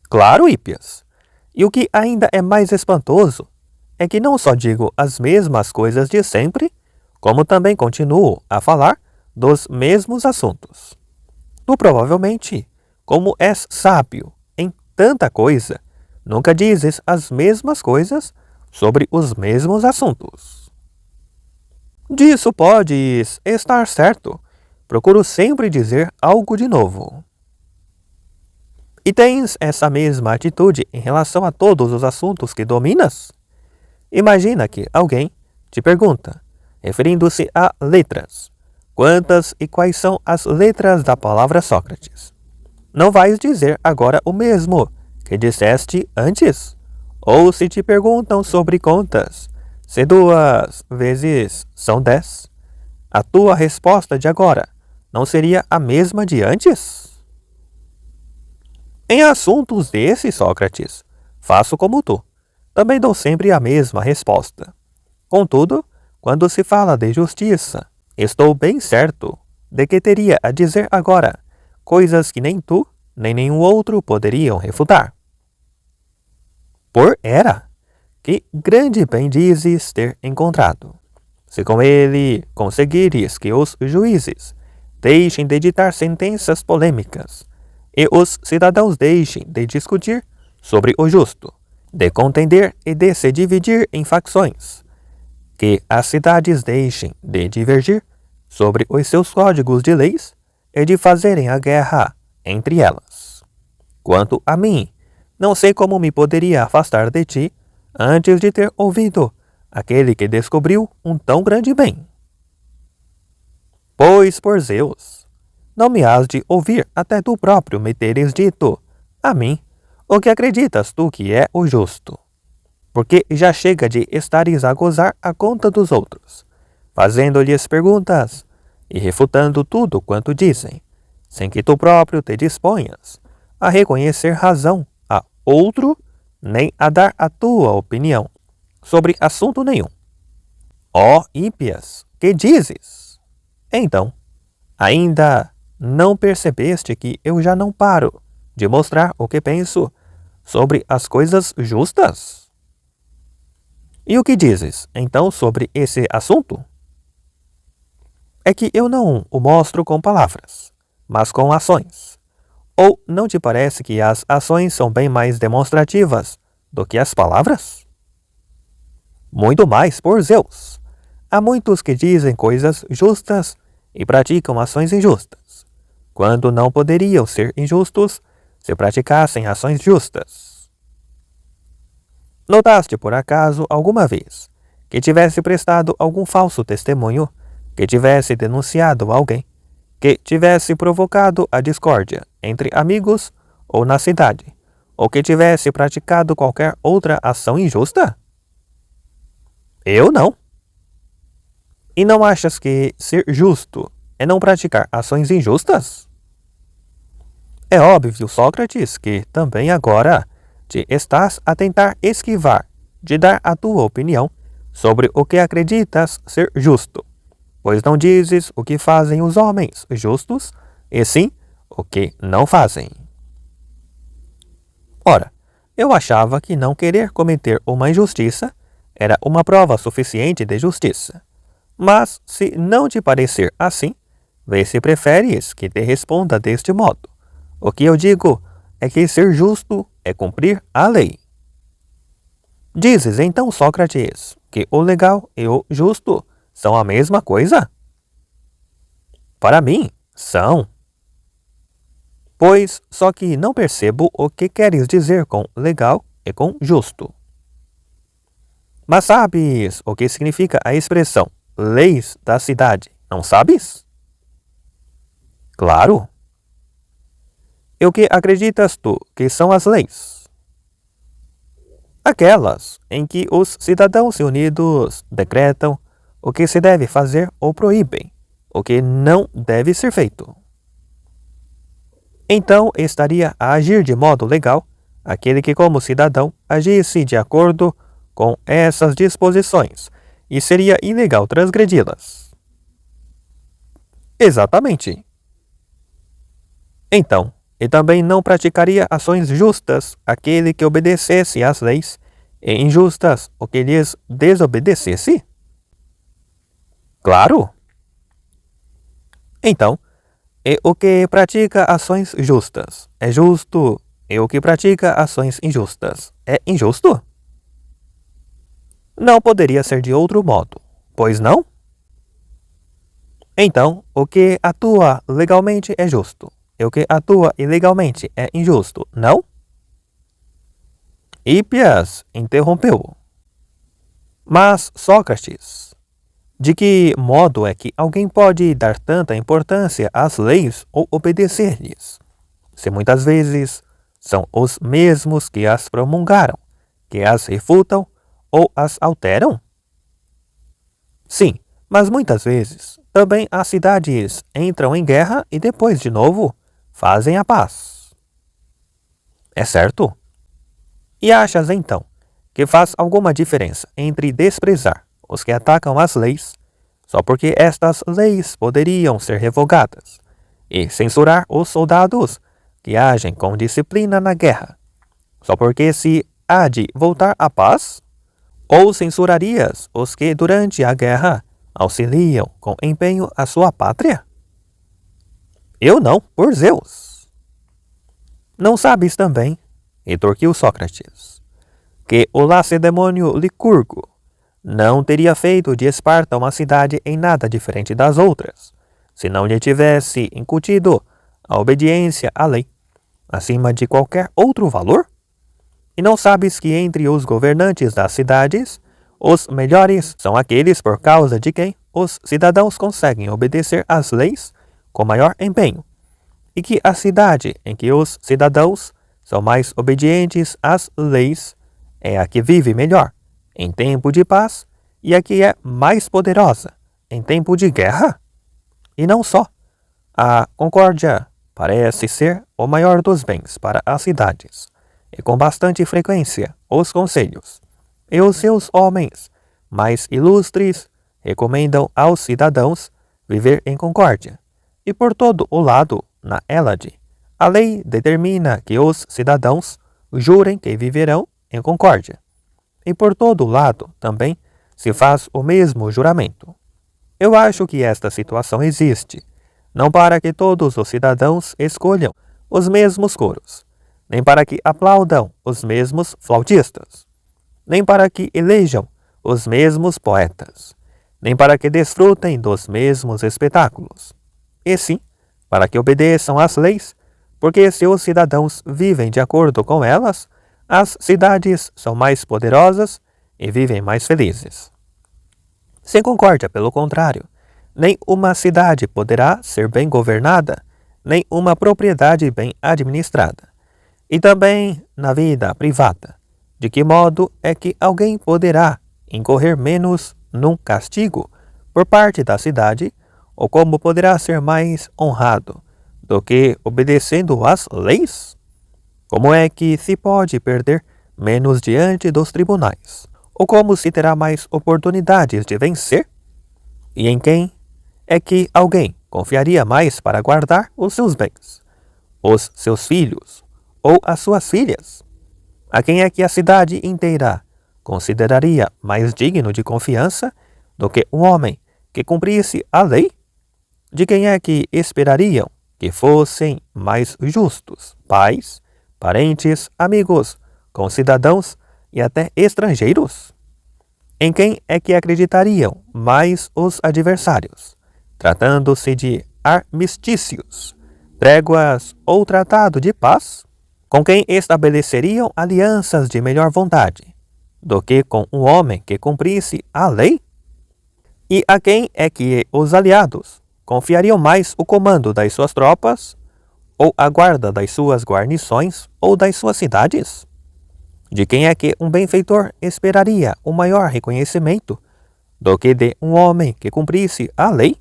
Claro, Hippias. E o que ainda é mais espantoso é que não só digo as mesmas coisas de sempre, como também continuo a falar dos mesmos assuntos. Tu provavelmente, como és sábio em tanta coisa, nunca dizes as mesmas coisas sobre os mesmos assuntos. Disso podes estar certo. Procuro sempre dizer algo de novo. E tens essa mesma atitude em relação a todos os assuntos que dominas? Imagina que alguém te pergunta, referindo-se a letras, quantas e quais são as letras da palavra Sócrates. Não vais dizer agora o mesmo que disseste antes? Ou se te perguntam sobre contas, se 2 vezes são 10, a tua resposta de agora não seria a mesma de antes? Em assuntos desses, Sócrates, faço como tu. Também dou sempre a mesma resposta. Contudo, quando se fala de justiça, estou bem certo de que teria a dizer agora coisas que nem tu, nem nenhum outro poderiam refutar. Por era, que grande bem dizes ter encontrado. Se com ele conseguires que os juízes deixem de ditar sentenças polêmicas, e os cidadãos deixem de discutir sobre o justo, de contender e de se dividir em facções, que as cidades deixem de divergir sobre os seus códigos de leis e de fazerem a guerra entre elas. Quanto a mim, não sei como me poderia afastar de ti antes de ter ouvido aquele que descobriu um tão grande bem. Pois, por Zeus, não me has de ouvir até tu próprio me teres dito a mim o que acreditas tu que é o justo. Porque já chega de estares a gozar a conta dos outros, fazendo-lhes perguntas e refutando tudo quanto dizem, sem que tu próprio te disponhas a reconhecer razão a outro, nem a dar a tua opinião sobre assunto nenhum. Ó Hippias, que dizes? Então, ainda não percebeste que eu já não paro de mostrar o que penso sobre as coisas justas? E o que dizes, então, sobre esse assunto? É que eu não o mostro com palavras, mas com ações. Ou não te parece que as ações são bem mais demonstrativas do que as palavras? Muito mais, por Zeus. Há muitos que dizem coisas justas e praticam ações injustas, quando não poderiam ser injustos se praticassem ações justas. Notaste por acaso alguma vez que tivesse prestado algum falso testemunho, que tivesse denunciado alguém, que tivesse provocado a discórdia entre amigos ou na cidade, ou que tivesse praticado qualquer outra ação injusta? Eu não. E não achas que ser justo é não praticar ações injustas? É óbvio, Sócrates, que também agora te estás a tentar esquivar de dar a tua opinião sobre o que acreditas ser justo, pois não dizes o que fazem os homens justos, e sim o que não fazem. Ora, eu achava que não querer cometer uma injustiça era uma prova suficiente de justiça. Mas, se não te parecer assim, vê se preferes que te responda deste modo. O que eu digo é que ser justo é cumprir a lei. Dizes então, Sócrates, que o legal e o justo são a mesma coisa? Para mim, são. Pois só que não percebo o que queres dizer com legal e com justo. Mas sabes o que significa a expressão leis da cidade, não sabes? Claro. E o que acreditas tu que são as leis? Aquelas em que os cidadãos unidos decretam o que se deve fazer ou proíbem o que não deve ser feito. Então estaria a agir de modo legal aquele que, como cidadão, agisse de acordo com essas disposições, e seria ilegal transgredi-las. Exatamente. Então, e também não praticaria ações justas aquele que obedecesse às leis, e injustas o que lhes desobedecesse? Claro. Então, e o que pratica ações justas é justo, e o que pratica ações injustas é injusto? Não poderia ser de outro modo, pois não? Então, o que atua legalmente é justo, e o que atua ilegalmente é injusto, não? Hípias interrompeu. Mas, Sócrates, de que modo é que alguém pode dar tanta importância às leis ou obedecer-lhes, se muitas vezes são os mesmos que as promulgaram, que as refutam ou as alteram? Sim, mas muitas vezes também as cidades entram em guerra e depois, de novo, fazem a paz. É certo? E achas, então, que faz alguma diferença entre desprezar os que atacam as leis, só porque estas leis poderiam ser revogadas, e censurar os soldados que agem com disciplina na guerra, só porque se há de voltar a paz? Ou censurarias os que durante a guerra auxiliam com empenho a sua pátria? Eu não, por Zeus. Não sabes também, retorquiu Sócrates, que o lacedemônio Licurgo não teria feito de Esparta uma cidade em nada diferente das outras, se não lhe tivesse incutido a obediência à lei, acima de qualquer outro valor? E não sabes que entre os governantes das cidades, os melhores são aqueles por causa de quem os cidadãos conseguem obedecer às leis com maior empenho, e que a cidade em que os cidadãos são mais obedientes às leis é a que vive melhor em tempo de paz e a que é mais poderosa em tempo de guerra? E não só. A concórdia parece ser o maior dos bens para as cidades, e com bastante frequência os conselhos e os seus homens mais ilustres recomendam aos cidadãos viver em concórdia. E por todo o lado, na Hélade, a lei determina que os cidadãos jurem que viverão em concórdia. E por todo o lado também se faz o mesmo juramento. Eu acho que esta situação existe, não para que todos os cidadãos escolham os mesmos coros, nem para que aplaudam os mesmos flautistas, nem para que elejam os mesmos poetas, nem para que desfrutem dos mesmos espetáculos, e sim para que obedeçam às leis, porque se os cidadãos vivem de acordo com elas, as cidades são mais poderosas e vivem mais felizes. Sem concórdia, pelo contrário, nem uma cidade poderá ser bem governada, nem uma propriedade bem administrada. E também na vida privada, de que modo é que alguém poderá incorrer menos num castigo por parte da cidade, ou como poderá ser mais honrado do que obedecendo às leis? Como é que se pode perder menos diante dos tribunais? Ou como se terá mais oportunidades de vencer? E em quem é que alguém confiaria mais para guardar os seus bens? Os seus filhos ou as suas filhas? A quem é que a cidade inteira consideraria mais digno de confiança do que um homem que cumprisse a lei? De quem é que esperariam que fossem mais justos? Pais, parentes, amigos, concidadãos e até estrangeiros? Em quem é que acreditariam mais os adversários, tratando-se de armistícios, tréguas ou tratado de paz? Com quem estabeleceriam alianças de melhor vontade do que com um homem que cumprisse a lei? E a quem é que os aliados confiariam mais o comando das suas tropas, ou a guarda das suas guarnições ou das suas cidades? De quem é que um benfeitor esperaria o maior reconhecimento do que de um homem que cumprisse a lei?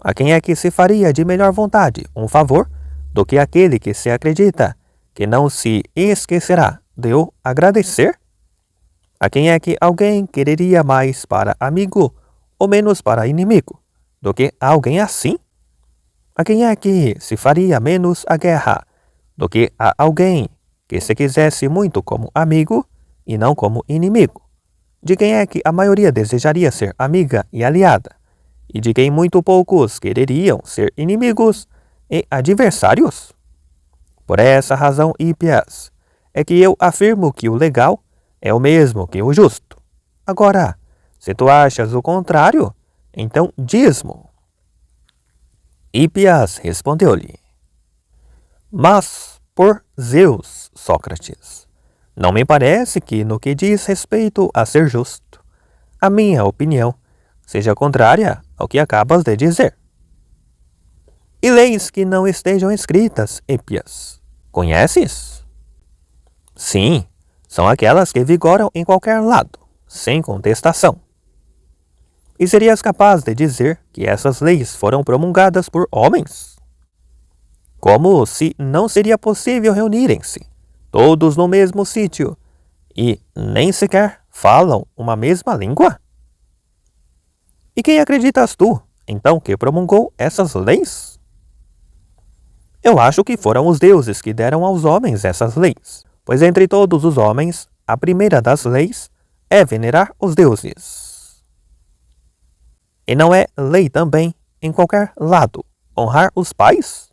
A quem é que se faria de melhor vontade um favor do que aquele que se acredita que não se esquecerá de o agradecer? A quem é que alguém quereria mais para amigo ou menos para inimigo do que alguém assim? A quem é que se faria menos a guerra do que a alguém que se quisesse muito como amigo e não como inimigo? De quem é que a maioria desejaria ser amiga e aliada, e de quem muito poucos quereriam ser inimigos e adversários? Por essa razão, Hípias, é que eu afirmo que o legal é o mesmo que o justo. Agora, se tu achas o contrário, então diz-mo. Hípias respondeu-lhe: Mas, por Zeus, Sócrates, não me parece que, no que diz respeito a ser justo, a minha opinião seja contrária ao que acabas de dizer. E leis que não estejam escritas, Hípias, conheces? Sim, são aquelas que vigoram em qualquer lado, sem contestação. E serias capaz de dizer que essas leis foram promulgadas por homens? Como se não seria possível reunirem-se, todos no mesmo sítio, e nem sequer falam uma mesma língua? E quem acreditas tu, então, que promulgou essas leis? Eu acho que foram os deuses que deram aos homens essas leis, pois entre todos os homens, a primeira das leis é venerar os deuses. E não é lei também, em qualquer lado, honrar os pais?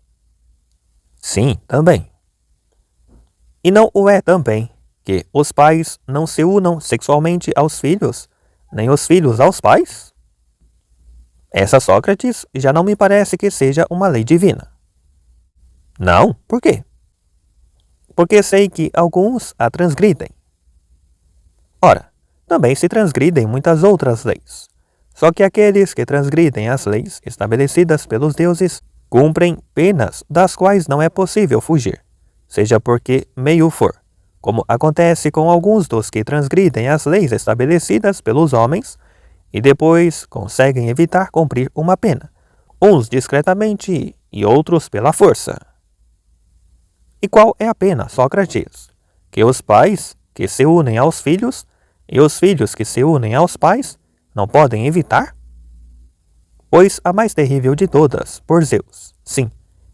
Sim, também. E não o é também que os pais não se unam sexualmente aos filhos, nem os filhos aos pais? Essa, Sócrates, já não me parece que seja uma lei divina. Não? Por quê? Porque sei que alguns a transgridem. Ora, também se transgridem muitas outras leis. Só que aqueles que transgridem as leis estabelecidas pelos deuses cumprem penas das quais não é possível fugir, seja por que meio for, como acontece com alguns dos que transgridem as leis estabelecidas pelos homens e depois conseguem evitar cumprir uma pena, uns discretamente e outros pela força. E qual é a pena, Sócrates? Que os pais que se unem aos filhos e os filhos que se unem aos pais não podem evitar? Pois a mais terrível de todas, por Zeus, sim,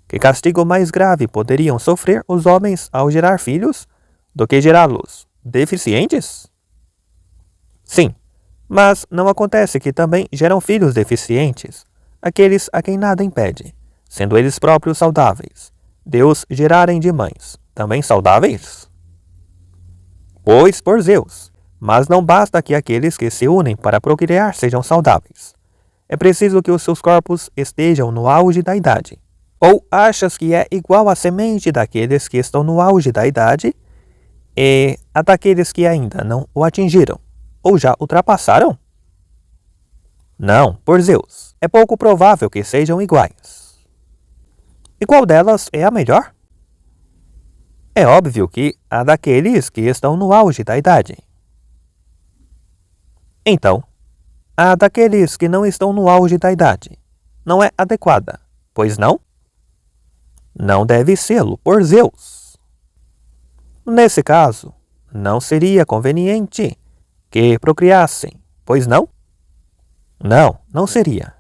que castigo mais grave poderiam sofrer os homens ao gerar filhos do que gerá-los deficientes? Sim, mas não acontece que também geram filhos deficientes, aqueles a quem nada impede, sendo eles próprios saudáveis, Deus gerarem de mães, também saudáveis? Pois por Zeus, mas não basta que aqueles que se unem para procriar sejam saudáveis. É preciso que os seus corpos estejam no auge da idade. Ou achas que é igual à semente daqueles que estão no auge da idade e a daqueles que ainda não o atingiram, ou já ultrapassaram? Não, por Zeus, é pouco provável que sejam iguais. E qual delas é a melhor? É óbvio que há daqueles que estão no auge da idade. Então, a daqueles que não estão no auge da idade não é adequada, pois não? Não deve sê-lo, por Zeus. Nesse caso, não seria conveniente que procriassem, pois não? Não, não seria.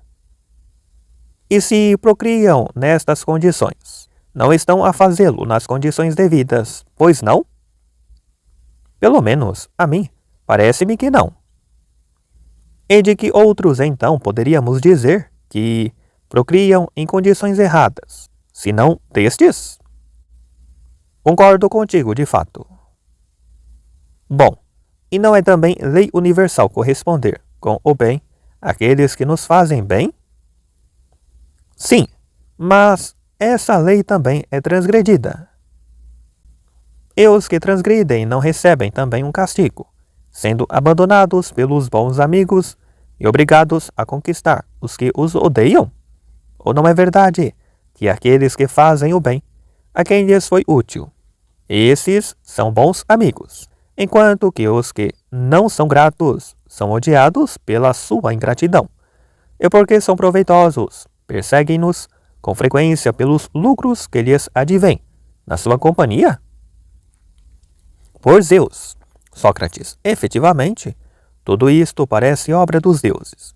E se procriam nestas condições, não estão a fazê-lo nas condições devidas, pois não? Pelo menos, a mim, parece-me que não. E de que outros, então, poderíamos dizer que procriam em condições erradas, se não destes? Concordo contigo, de fato. Bom, e não é também lei universal corresponder com o bem àqueles que nos fazem bem? Sim, mas essa lei também é transgredida. E os que transgridem não recebem também um castigo, sendo abandonados pelos bons amigos e obrigados a conquistar os que os odeiam? Ou não é verdade que aqueles que fazem o bem, a quem lhes foi útil, esses são bons amigos, enquanto que os que não são gratos são odiados pela sua ingratidão, e porque são proveitosos, perseguem-nos com frequência pelos lucros que lhes advêm na sua companhia? Por Zeus, Sócrates, efetivamente, tudo isto parece obra dos deuses,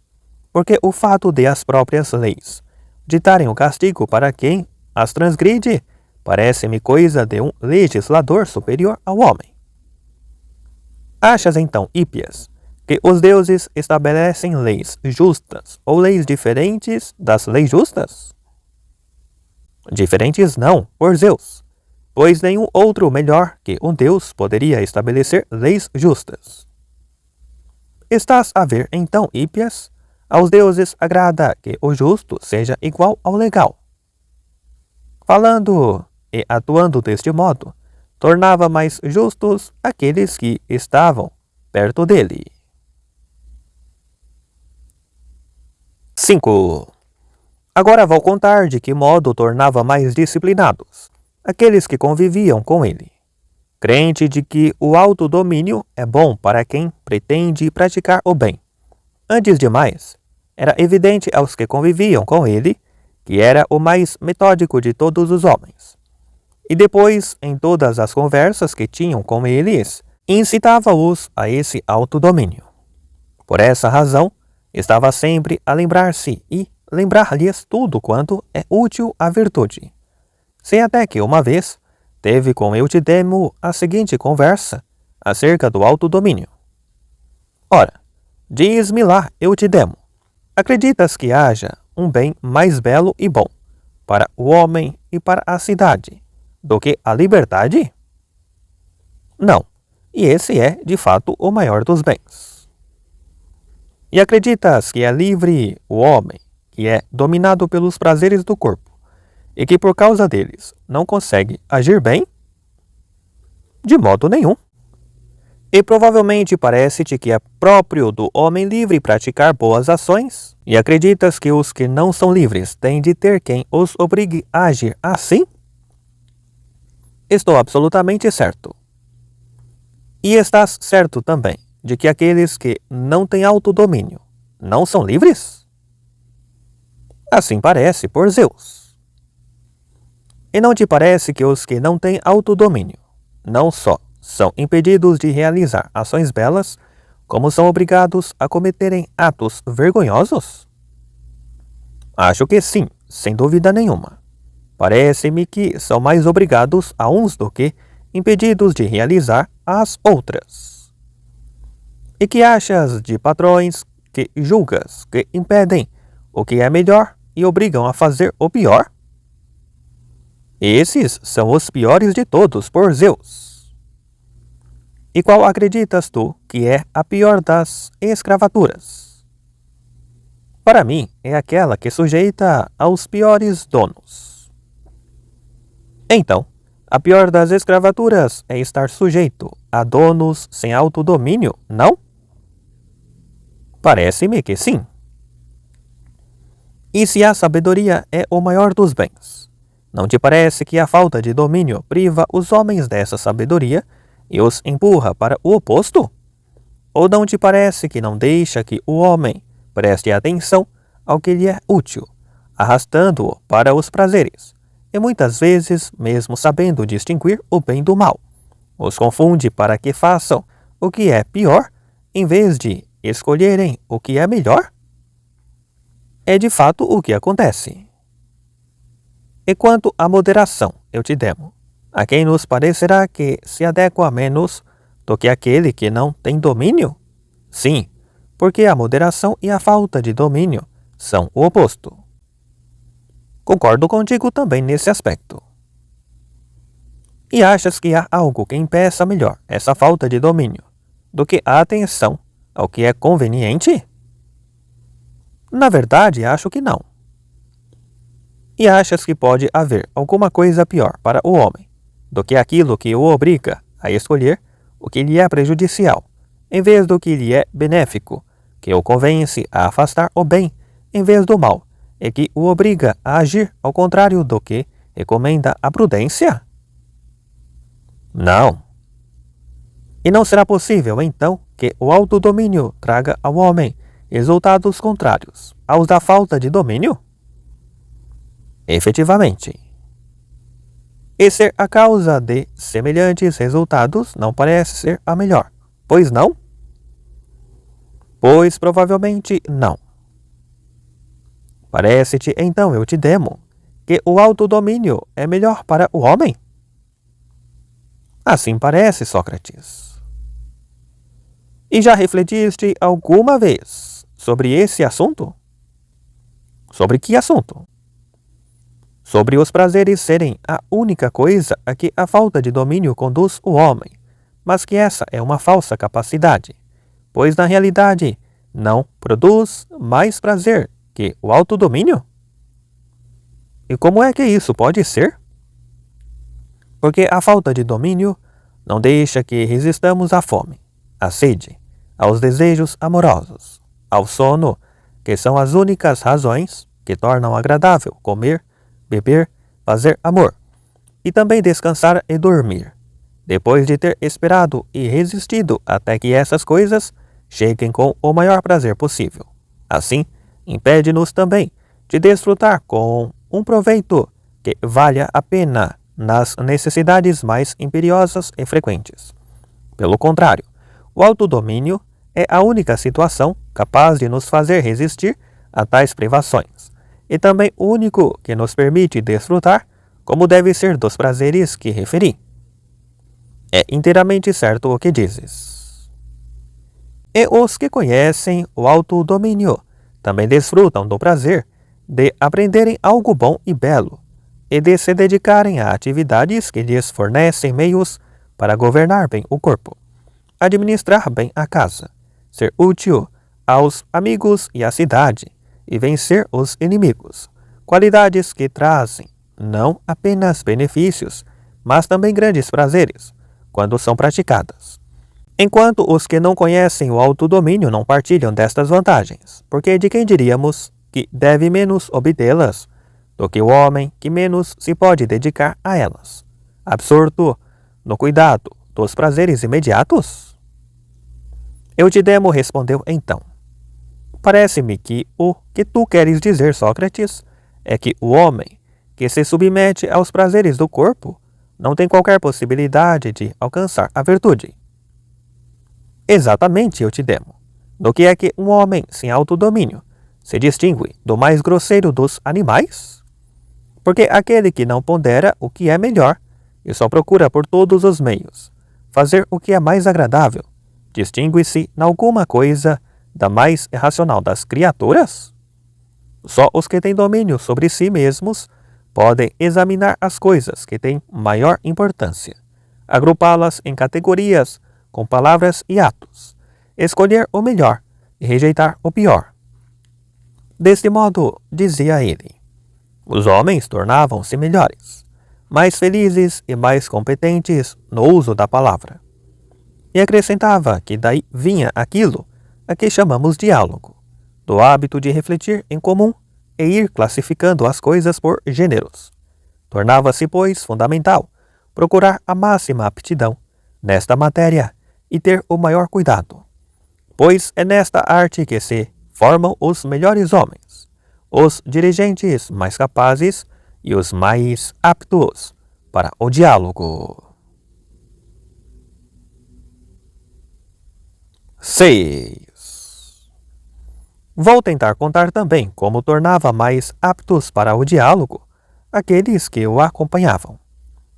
porque o fato de as próprias leis ditarem o castigo para quem as transgride parece-me coisa de um legislador superior ao homem. Achas então, Hípias, que os deuses estabelecem leis justas ou leis diferentes das leis justas? Diferentes não, por Zeus, pois nenhum outro melhor que um deus poderia estabelecer leis justas. Estás a ver então, Hípias, aos deuses agrada que o justo seja igual ao legal. Falando e atuando deste modo, tornava mais justos aqueles que estavam perto dele. 5. Agora vou contar de que modo tornava mais disciplinados aqueles que conviviam com ele, crente de que o autodomínio é bom para quem pretende praticar o bem. Antes de mais, era evidente aos que conviviam com ele que era o mais metódico de todos os homens. E depois, em todas as conversas que tinham com eles, incitava-os a esse autodomínio. Por essa razão, estava sempre a lembrar-se e lembrar-lhes tudo quanto é útil à virtude. Sei até que uma vez teve com Eutidemo a seguinte conversa acerca do autodomínio. Ora, diz-me lá, Eutidemo, acreditas que haja um bem mais belo e bom para o homem e para a cidade do que a liberdade? Não, e esse é, de fato, o maior dos bens. E acreditas que é livre o homem, que é dominado pelos prazeres do corpo, e que por causa deles não consegue agir bem? De modo nenhum. E provavelmente parece-te que é próprio do homem livre praticar boas ações, e acreditas que os que não são livres têm de ter quem os obrigue a agir assim? Estou absolutamente certo. E estás certo também de que aqueles que não têm autodomínio não são livres? Assim parece, por Zeus. E não te parece que os que não têm autodomínio não só são impedidos de realizar ações belas, como são obrigados a cometerem atos vergonhosos? Acho que sim, sem dúvida nenhuma. Parece-me que são mais obrigados a uns do que impedidos de realizar as outras. E que achas de patrões que julgas que impedem o que é melhor e obrigam a fazer o pior? Esses são os piores de todos, por Zeus. E qual acreditas tu que é a pior das escravaturas? Para mim, é aquela que sujeita aos piores donos. Então, a pior das escravaturas é estar sujeito a donos sem autodomínio, não? Parece-me que sim. E se a sabedoria é o maior dos bens, Não te parece que a falta de domínio priva os homens dessa sabedoria e os empurra para o oposto? Ou não te parece que não deixa que o homem preste atenção ao que lhe é útil, arrastando-o para os prazeres, e muitas vezes, mesmo sabendo distinguir o bem do mal, os confunde para que façam o que é pior, em vez de escolherem o que é melhor? É de fato o que acontece. E quanto à moderação, eu te demo, a quem nos parecerá que se adequa menos do que aquele que não tem domínio? Sim, porque a moderação e a falta de domínio são o oposto. Concordo contigo também nesse aspecto. E achas que há algo que impeça melhor essa falta de domínio do que a atenção ao que é conveniente? Na verdade, acho que não. E achas que pode haver alguma coisa pior para o homem do que aquilo que o obriga a escolher o que lhe é prejudicial, em vez do que lhe é benéfico, que o convence a afastar o bem em vez do mal, e que o obriga a agir ao contrário do que recomenda a prudência? Não. E não será possível, então, que o autodomínio traga ao homem resultados contrários aos da falta de domínio? Efetivamente. E ser a causa de semelhantes resultados não parece ser a melhor, pois não? Pois provavelmente não. Parece-te, então eu te demo, que o autodomínio é melhor para o homem? Assim parece, Sócrates. E já refletiste alguma vez sobre esse assunto? Sobre que assunto? Sobre os prazeres serem a única coisa a que a falta de domínio conduz o homem, mas que essa é uma falsa capacidade, pois na realidade não produz mais prazer que o autodomínio? E como é que isso pode ser? Porque a falta de domínio não deixa que resistamos à fome, à sede, aos desejos amorosos, ao sono, que são as únicas razões que tornam agradável comer, beber, fazer amor, e também descansar e dormir, depois de ter esperado e resistido até que essas coisas cheguem com o maior prazer possível. Assim, impede-nos também de desfrutar com um proveito que valha a pena nas necessidades mais imperiosas e frequentes. Pelo contrário, o autodomínio é a única situação capaz de nos fazer resistir a tais privações, e também o único que nos permite desfrutar como deve ser dos prazeres que referi. É inteiramente certo o que dizes. E os que conhecem o autodomínio também desfrutam do prazer de aprenderem algo bom e belo, e de se dedicarem a atividades que lhes fornecem meios para governar bem o corpo, administrar bem a casa, ser útil aos amigos e à cidade, e vencer os inimigos, qualidades que trazem não apenas benefícios, mas também grandes prazeres, quando são praticadas. Enquanto os que não conhecem o autodomínio não partilham destas vantagens, porque de quem diríamos que deve menos obtê-las do que o homem que menos se pode dedicar a elas, absorto no cuidado dos prazeres imediatos? Eutidemo respondeu então: parece-me que o que tu queres dizer, Sócrates, é que o homem que se submete aos prazeres do corpo não tem qualquer possibilidade de alcançar a virtude. Exatamente, Eutidemo. Do que é que um homem sem autodomínio se distingue do mais grosseiro dos animais? Porque aquele que não pondera o que é melhor e só procura por todos os meios fazer o que é mais agradável, distingue-se em alguma coisa da mais irracional das criaturas? Só os que têm domínio sobre si mesmos podem examinar as coisas que têm maior importância, agrupá-las em categorias com palavras e atos, escolher o melhor e rejeitar o pior. Deste modo, dizia ele, os homens tornavam-se melhores, mais felizes e mais competentes no uso da palavra. E acrescentava que daí vinha aquilo a que chamamos diálogo, do hábito de refletir em comum e ir classificando as coisas por gêneros, Tornava-se, pois, fundamental procurar a máxima aptidão nesta matéria e ter o maior cuidado, pois é nesta arte que se formam os melhores homens, os dirigentes mais capazes e os mais aptos para o diálogo. 6. Vou tentar contar também como tornava mais aptos para o diálogo aqueles que o acompanhavam.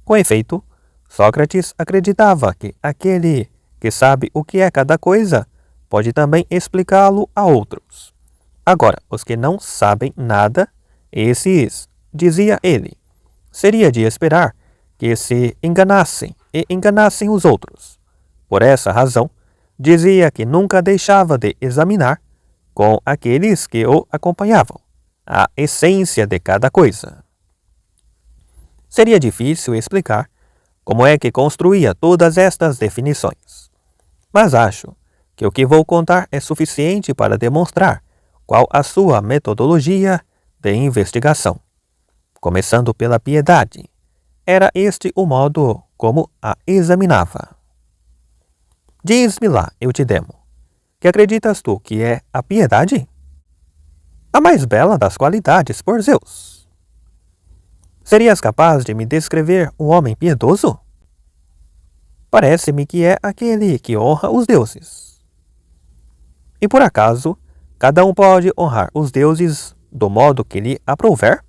Com efeito, Sócrates acreditava que aquele que sabe o que é cada coisa pode também explicá-lo a outros. Agora, os que não sabem nada, esses, dizia ele, seria de esperar que se enganassem e enganassem os outros. Por essa razão, dizia que nunca deixava de examinar, com aqueles que o acompanhavam, a essência de cada coisa. Seria difícil explicar como é que construía todas estas definições, mas acho que o que vou contar é suficiente para demonstrar qual a sua metodologia de investigação. Começando pela piedade, era este o modo como a examinava. Diz-me lá, Eutidemo, que acreditas tu que é a piedade? A mais bela das qualidades, por Zeus. Serias capaz de me descrever um homem piedoso? Parece-me que é aquele que honra os deuses. E por acaso, cada um pode honrar os deuses do modo que lhe aprouver?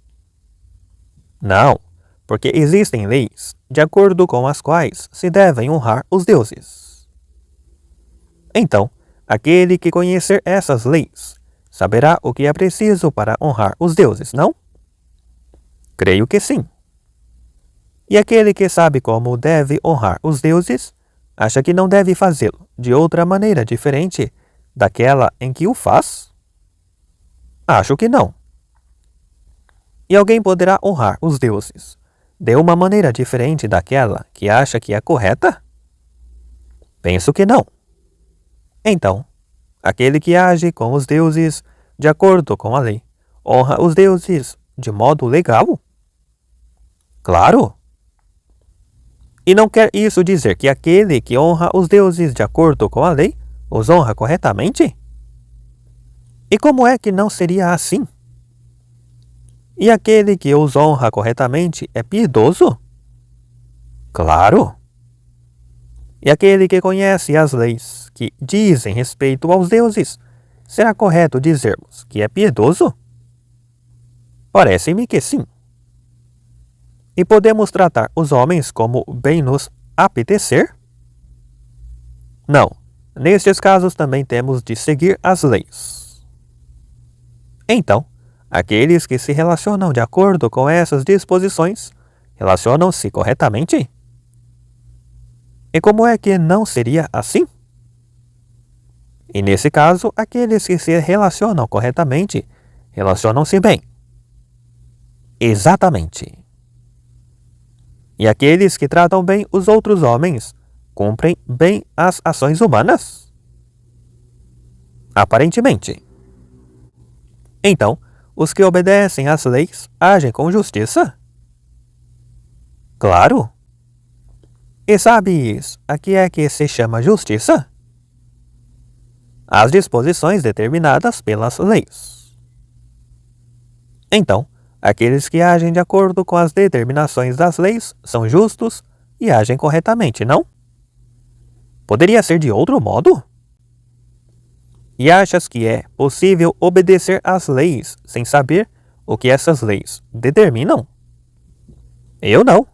Não, porque existem leis de acordo com as quais se devem honrar os deuses. Então, aquele que conhecer essas leis saberá o que é preciso para honrar os deuses, não? Creio que sim. E aquele que sabe como deve honrar os deuses, acha que não deve fazê-lo de outra maneira diferente daquela em que o faz? Acho que não. E alguém poderá honrar os deuses de uma maneira diferente daquela que acha que é correta? Penso que não. Então, aquele que age com os deuses de acordo com a lei, honra os deuses de modo legal? Claro! E não quer isso dizer que aquele que honra os deuses de acordo com a lei os honra corretamente? E como é que não seria assim? E aquele que os honra corretamente é piedoso? Claro! E aquele que conhece as leis que dizem respeito aos deuses, será correto dizermos que é piedoso? Parece-me que sim. E podemos tratar os homens como bem nos apetecer? Não, nestes casos também temos de seguir as leis. Então, aqueles que se relacionam de acordo com essas disposições, relacionam-se corretamente? E como é que não seria assim? E nesse caso, aqueles que se relacionam corretamente, relacionam-se bem. Exatamente. E aqueles que tratam bem os outros homens, cumprem bem as ações humanas? Aparentemente. Então, os que obedecem às leis agem com justiça? Claro. E sabes a que é que se chama justiça? As disposições determinadas pelas leis. Então, aqueles que agem de acordo com as determinações das leis são justos e agem corretamente, não? Poderia ser de outro modo? E achas que é possível obedecer às leis sem saber o que essas leis determinam? Eu não.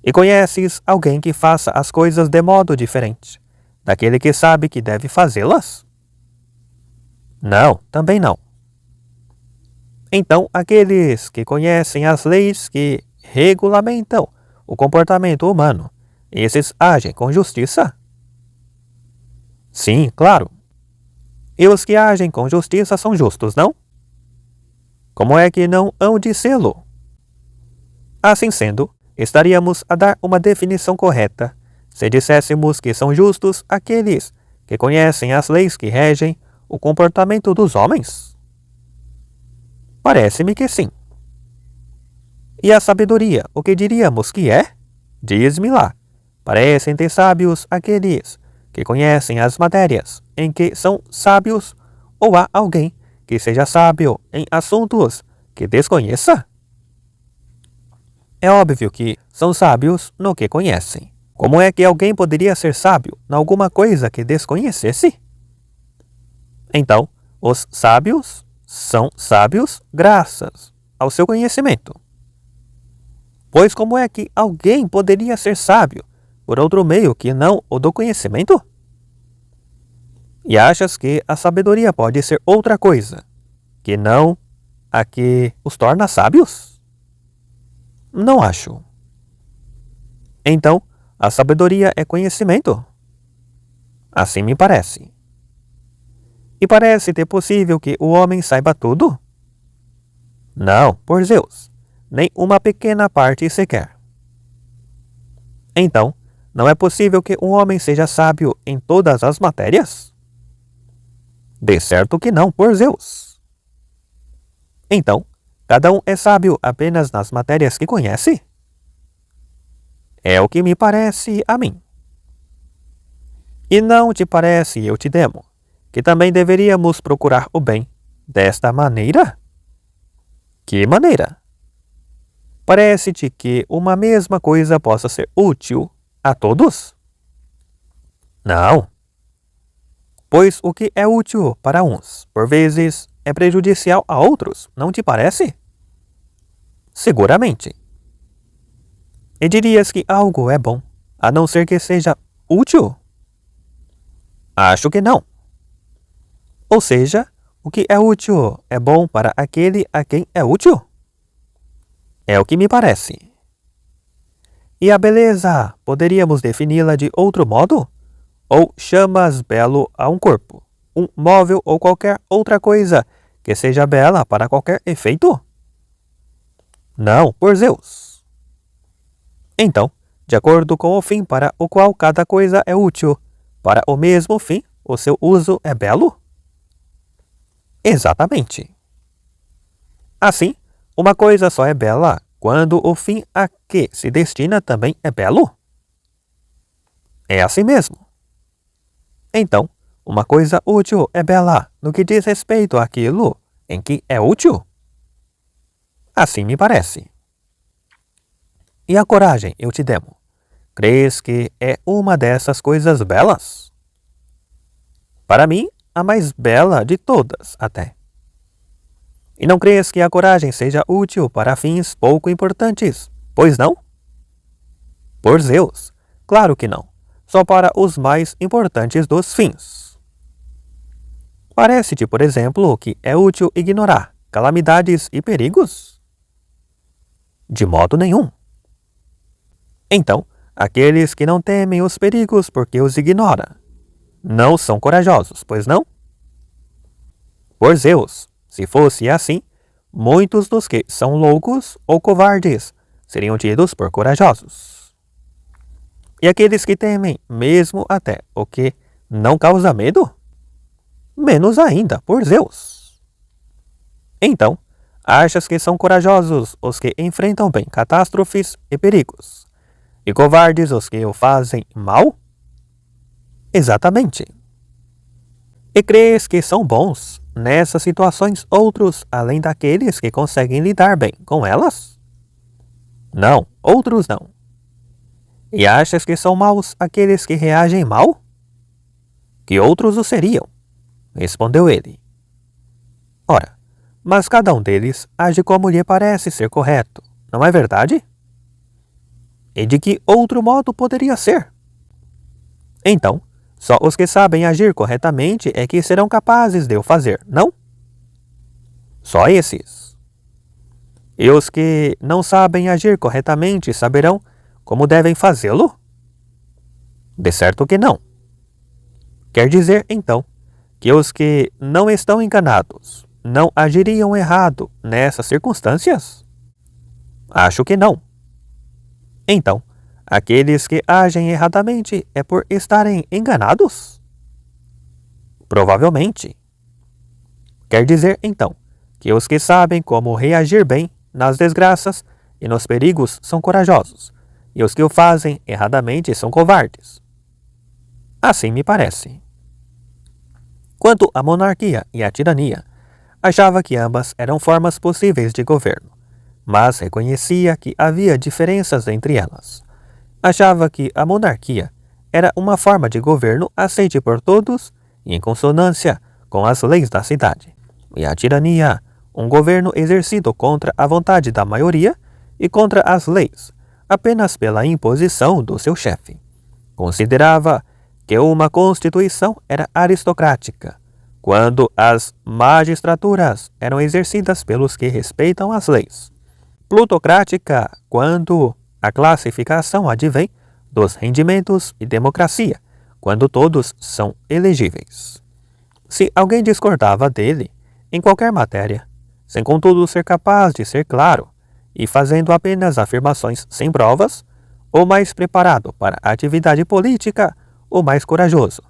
E conheces alguém que faça as coisas de modo diferente daquele que sabe que deve fazê-las? Não, também não. Então, aqueles que conhecem as leis que regulamentam o comportamento humano, esses agem com justiça? Sim, claro. E os que agem com justiça são justos, não? Como é que não hão de sê-lo? Assim sendo, estaríamos a dar uma definição correta se disséssemos que são justos aqueles que conhecem as leis que regem o comportamento dos homens? Parece-me que sim. E a sabedoria, o que diríamos que é? Diz-me lá. Parecem-te sábios aqueles que conhecem as matérias em que são sábios, ou há alguém que seja sábio em assuntos que desconheça? É óbvio que são sábios no que conhecem. Como é que alguém poderia ser sábio em alguma coisa que desconhecesse? Então, os sábios são sábios graças ao seu conhecimento. Pois como é que alguém poderia ser sábio por outro meio que não o do conhecimento? E achas que a sabedoria pode ser outra coisa, que não a que os torna sábios? Não acho. Então, a sabedoria é conhecimento? Assim me parece. E parece-te possível que o homem saiba tudo? Não, por Zeus, nem uma pequena parte sequer. Então, não é possível que um homem seja sábio em todas as matérias? De certo que não, por Zeus. Então, cada um é sábio apenas nas matérias que conhece? É o que me parece a mim. E não te parece, eu te demo, que também deveríamos procurar o bem desta maneira? Que maneira? Parece-te que uma mesma coisa possa ser útil a todos? Não. Pois o que é útil para uns, por vezes, é prejudicial a outros, não te parece? Seguramente. E dirias que algo é bom, a não ser que seja útil? Acho que não. Ou seja, o que é útil é bom para aquele a quem é útil? É o que me parece. E a beleza, poderíamos defini-la de outro modo? Ou chamas belo a um corpo, um móvel ou qualquer outra coisa que seja bela para qualquer efeito? Não, por Zeus. Então, de acordo com o fim para o qual cada coisa é útil, para o mesmo fim, o seu uso é belo? Exatamente. Assim, uma coisa só é bela quando o fim a que se destina também é belo? É assim mesmo. Então, uma coisa útil é bela no que diz respeito àquilo em que é útil? Assim me parece. E a coragem, eu te demo, crês que é uma dessas coisas belas? Para mim, a mais bela de todas, até. E não crês que a coragem seja útil para fins pouco importantes, pois não? Por Zeus, claro que não. Só para os mais importantes dos fins. Parece-te, por exemplo, que é útil ignorar calamidades e perigos? De modo nenhum. Então, aqueles que não temem os perigos porque os ignora, não são corajosos, pois não? Por Zeus, se fosse assim, muitos dos que são loucos ou covardes seriam tidos por corajosos. E aqueles que temem, mesmo até o que não causa medo? Menos ainda, por Zeus. Então, achas que são corajosos os que enfrentam bem catástrofes e perigos, e covardes os que o fazem mal? Exatamente. E crês que são bons nessas situações outros além daqueles que conseguem lidar bem com elas? Não, outros não. E achas que são maus aqueles que reagem mal? Que outros o seriam, respondeu ele. Ora, mas cada um deles age como lhe parece ser correto, não é verdade? E de que outro modo poderia ser? Então, só os que sabem agir corretamente é que serão capazes de o fazer, não? Só esses. E os que não sabem agir corretamente saberão como devem fazê-lo? De certo que não. Quer dizer, então, que os que não estão enganados não agiriam errado nessas circunstâncias? Acho que não. Então, aqueles que agem erradamente é por estarem enganados? Provavelmente. Quer dizer, então, que os que sabem como reagir bem nas desgraças e nos perigos são corajosos, e os que o fazem erradamente são covardes. Assim me parece. Quanto à monarquia e à tirania, achava que ambas eram formas possíveis de governo, mas reconhecia que havia diferenças entre elas. Achava que a monarquia era uma forma de governo aceite por todos e em consonância com as leis da cidade, e a tirania, um governo exercido contra a vontade da maioria e contra as leis, apenas pela imposição do seu chefe. Considerava que uma constituição era aristocrática, quando as magistraturas eram exercidas pelos que respeitam as leis. Plutocrática, quando a classificação advém dos rendimentos, e democracia, quando todos são elegíveis. Se alguém discordava dele, em qualquer matéria, sem contudo ser capaz de ser claro, e fazendo apenas afirmações sem provas, ou mais preparado para a atividade política, ou mais corajoso,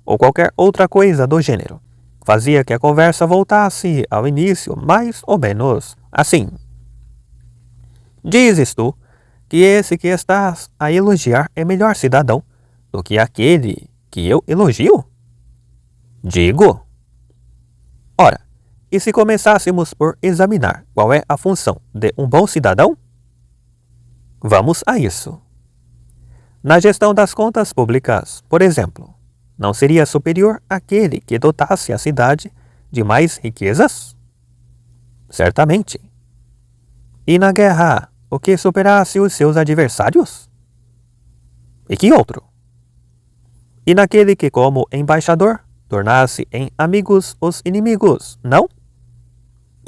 ou qualquer outra coisa do gênero, fazia que a conversa voltasse ao início mais ou menos assim. Dizes tu que esse que estás a elogiar é melhor cidadão do que aquele que eu elogio? Digo. Ora, e se começássemos por examinar qual é a função de um bom cidadão? Vamos a isso. Na gestão das contas públicas, por exemplo, não seria superior aquele que dotasse a cidade de mais riquezas? Certamente. E na guerra, o que superasse os seus adversários? E que outro? E naquele que, como embaixador, tornasse em amigos os inimigos, não?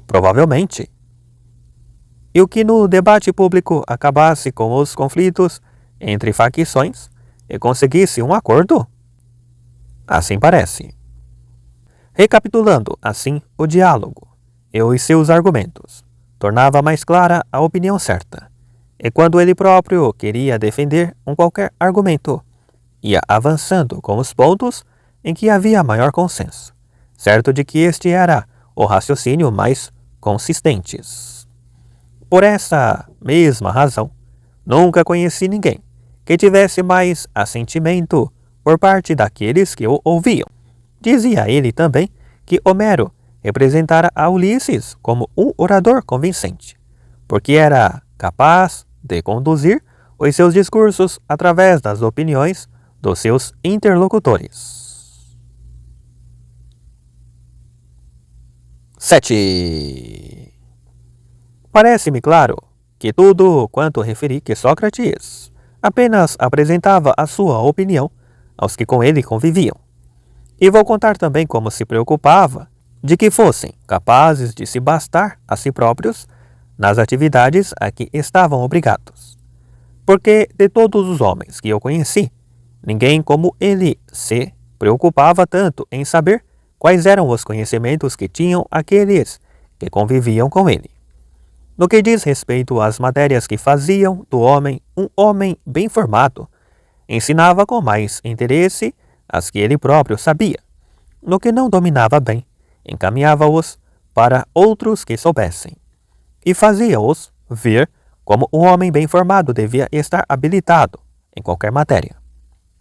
Provavelmente. E o que no debate público acabasse com os conflitos entre facções e conseguisse um acordo? Assim parece. Recapitulando, assim, o diálogo e os seus argumentos, tornava mais clara a opinião certa, e quando ele próprio queria defender um qualquer argumento, ia avançando com os pontos em que havia maior consenso, certo de que este era o raciocínio mais consistente. Por essa mesma razão, nunca conheci ninguém que tivesse mais assentimento por parte daqueles que o ouviam. Dizia ele também que Homero representara a Ulisses como um orador convincente, porque era capaz de conduzir os seus discursos através das opiniões dos seus interlocutores. 7. Parece-me claro que tudo quanto referi que Sócrates apenas apresentava a sua opinião aos que com ele conviviam. E vou contar também como se preocupava de que fossem capazes de se bastar a si próprios nas atividades a que estavam obrigados. Porque de todos os homens que eu conheci, ninguém como ele se preocupava tanto em saber quais eram os conhecimentos que tinham aqueles que conviviam com ele. No que diz respeito às matérias que faziam do homem um homem bem formado, ensinava com mais interesse as que ele próprio sabia. No que não dominava bem, encaminhava-os para outros que soubessem, e fazia-os ver como um homem bem formado devia estar habilitado em qualquer matéria.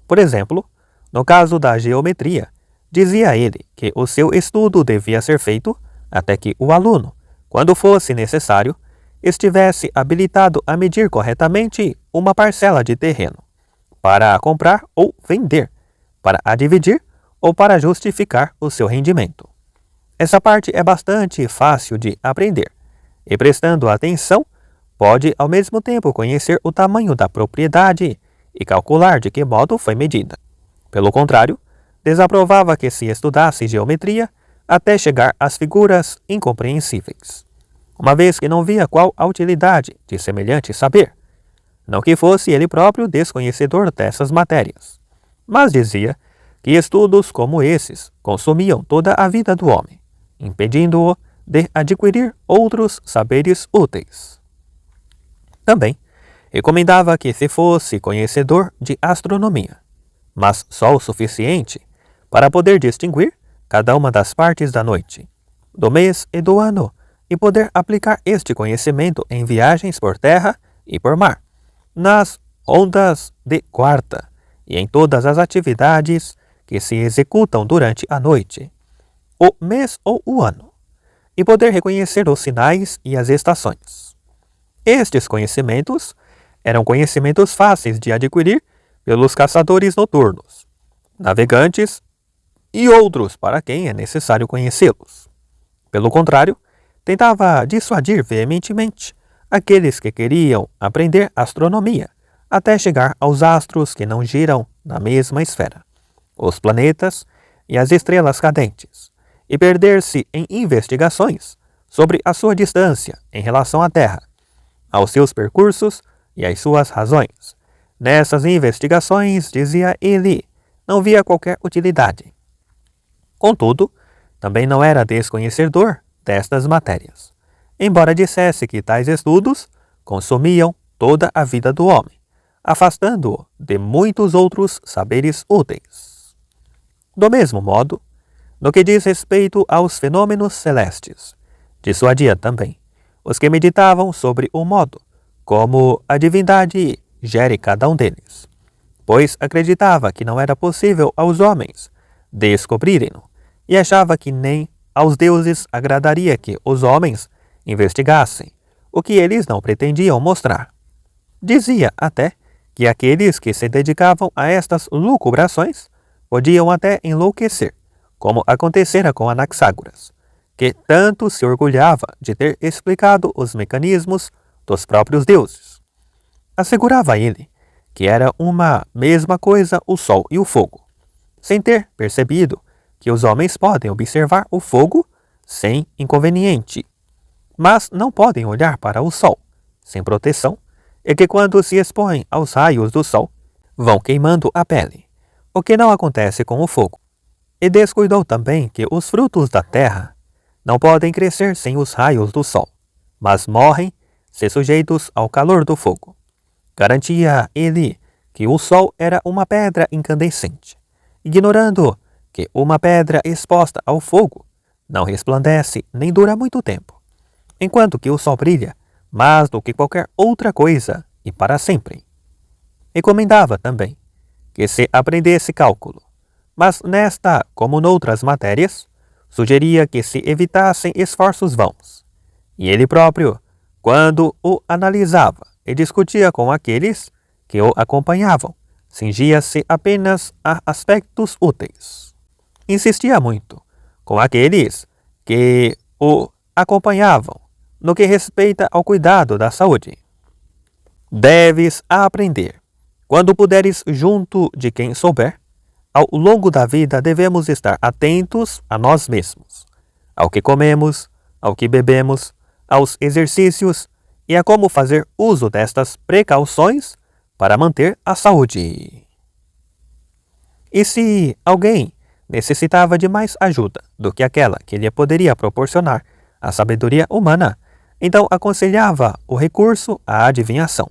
Por exemplo, no caso da geometria, dizia ele que o seu estudo devia ser feito até que o aluno, quando fosse necessário, estivesse habilitado a medir corretamente uma parcela de terreno, para comprar ou vender, para a dividir ou para justificar o seu rendimento. Essa parte é bastante fácil de aprender, e prestando atenção, pode ao mesmo tempo conhecer o tamanho da propriedade e calcular de que modo foi medida. Pelo contrário, desaprovava que se estudasse geometria até chegar às figuras incompreensíveis, uma vez que não via qual a utilidade de semelhante saber, não que fosse ele próprio desconhecedor dessas matérias, mas dizia que estudos como esses consumiam toda a vida do homem, impedindo-o de adquirir outros saberes úteis. Também recomendava que se fosse conhecedor de astronomia, mas só o suficiente para poder distinguir cada uma das partes da noite, do mês e do ano, e poder aplicar este conhecimento em viagens por terra e por mar, nas ondas de quarta e em todas as atividades que se executam durante a noite, o mês ou o ano, e poder reconhecer os sinais e as estações. Estes conhecimentos eram conhecimentos fáceis de adquirir pelos caçadores noturnos, navegantes e outros para quem é necessário conhecê-los. Pelo contrário, tentava dissuadir veementemente aqueles que queriam aprender astronomia até chegar aos astros que não giram na mesma esfera, os planetas e as estrelas cadentes, e perder-se em investigações sobre a sua distância em relação à Terra, aos seus percursos e às suas razões. Nessas investigações, dizia ele, não via qualquer utilidade. Contudo, também não era desconhecedor destas matérias, embora dissesse que tais estudos consumiam toda a vida do homem, afastando-o de muitos outros saberes úteis. Do mesmo modo, no que diz respeito aos fenômenos celestes, dissuadia também os que meditavam sobre o modo como a divindade gere cada um deles, pois acreditava que não era possível aos homens descobrirem-no e achava que nem aos deuses agradaria que os homens investigassem o que eles não pretendiam mostrar. Dizia até que aqueles que se dedicavam a estas lucubrações podiam até enlouquecer, como acontecera com Anaxágoras, que tanto se orgulhava de ter explicado os mecanismos dos próprios deuses. Assegurava ele que era uma mesma coisa o sol e o fogo, sem ter percebido que os homens podem observar o fogo sem inconveniente, mas não podem olhar para o sol sem proteção, e que quando se expõem aos raios do sol, vão queimando a pele, o que não acontece com o fogo. E descuidou também que os frutos da terra não podem crescer sem os raios do sol, mas morrem se sujeitos ao calor do fogo. Garantia ele que o sol era uma pedra incandescente, ignorando que uma pedra exposta ao fogo não resplandece nem dura muito tempo, enquanto que o sol brilha mais do que qualquer outra coisa e para sempre. Recomendava também que se aprendesse cálculo, mas nesta, como noutras matérias, sugeria que se evitassem esforços vãos. E ele próprio, quando o analisava e discutia com aqueles que o acompanhavam, cingia-se apenas a aspectos úteis. Insistia muito com aqueles que o acompanhavam no que respeita ao cuidado da saúde. Deves aprender, quando puderes junto de quem souber. Ao longo da vida devemos estar atentos a nós mesmos, ao que comemos, ao que bebemos, aos exercícios e a como fazer uso destas precauções para manter a saúde. E se alguém necessitava de mais ajuda do que aquela que lhe poderia proporcionar a sabedoria humana, então aconselhava o recurso à adivinhação,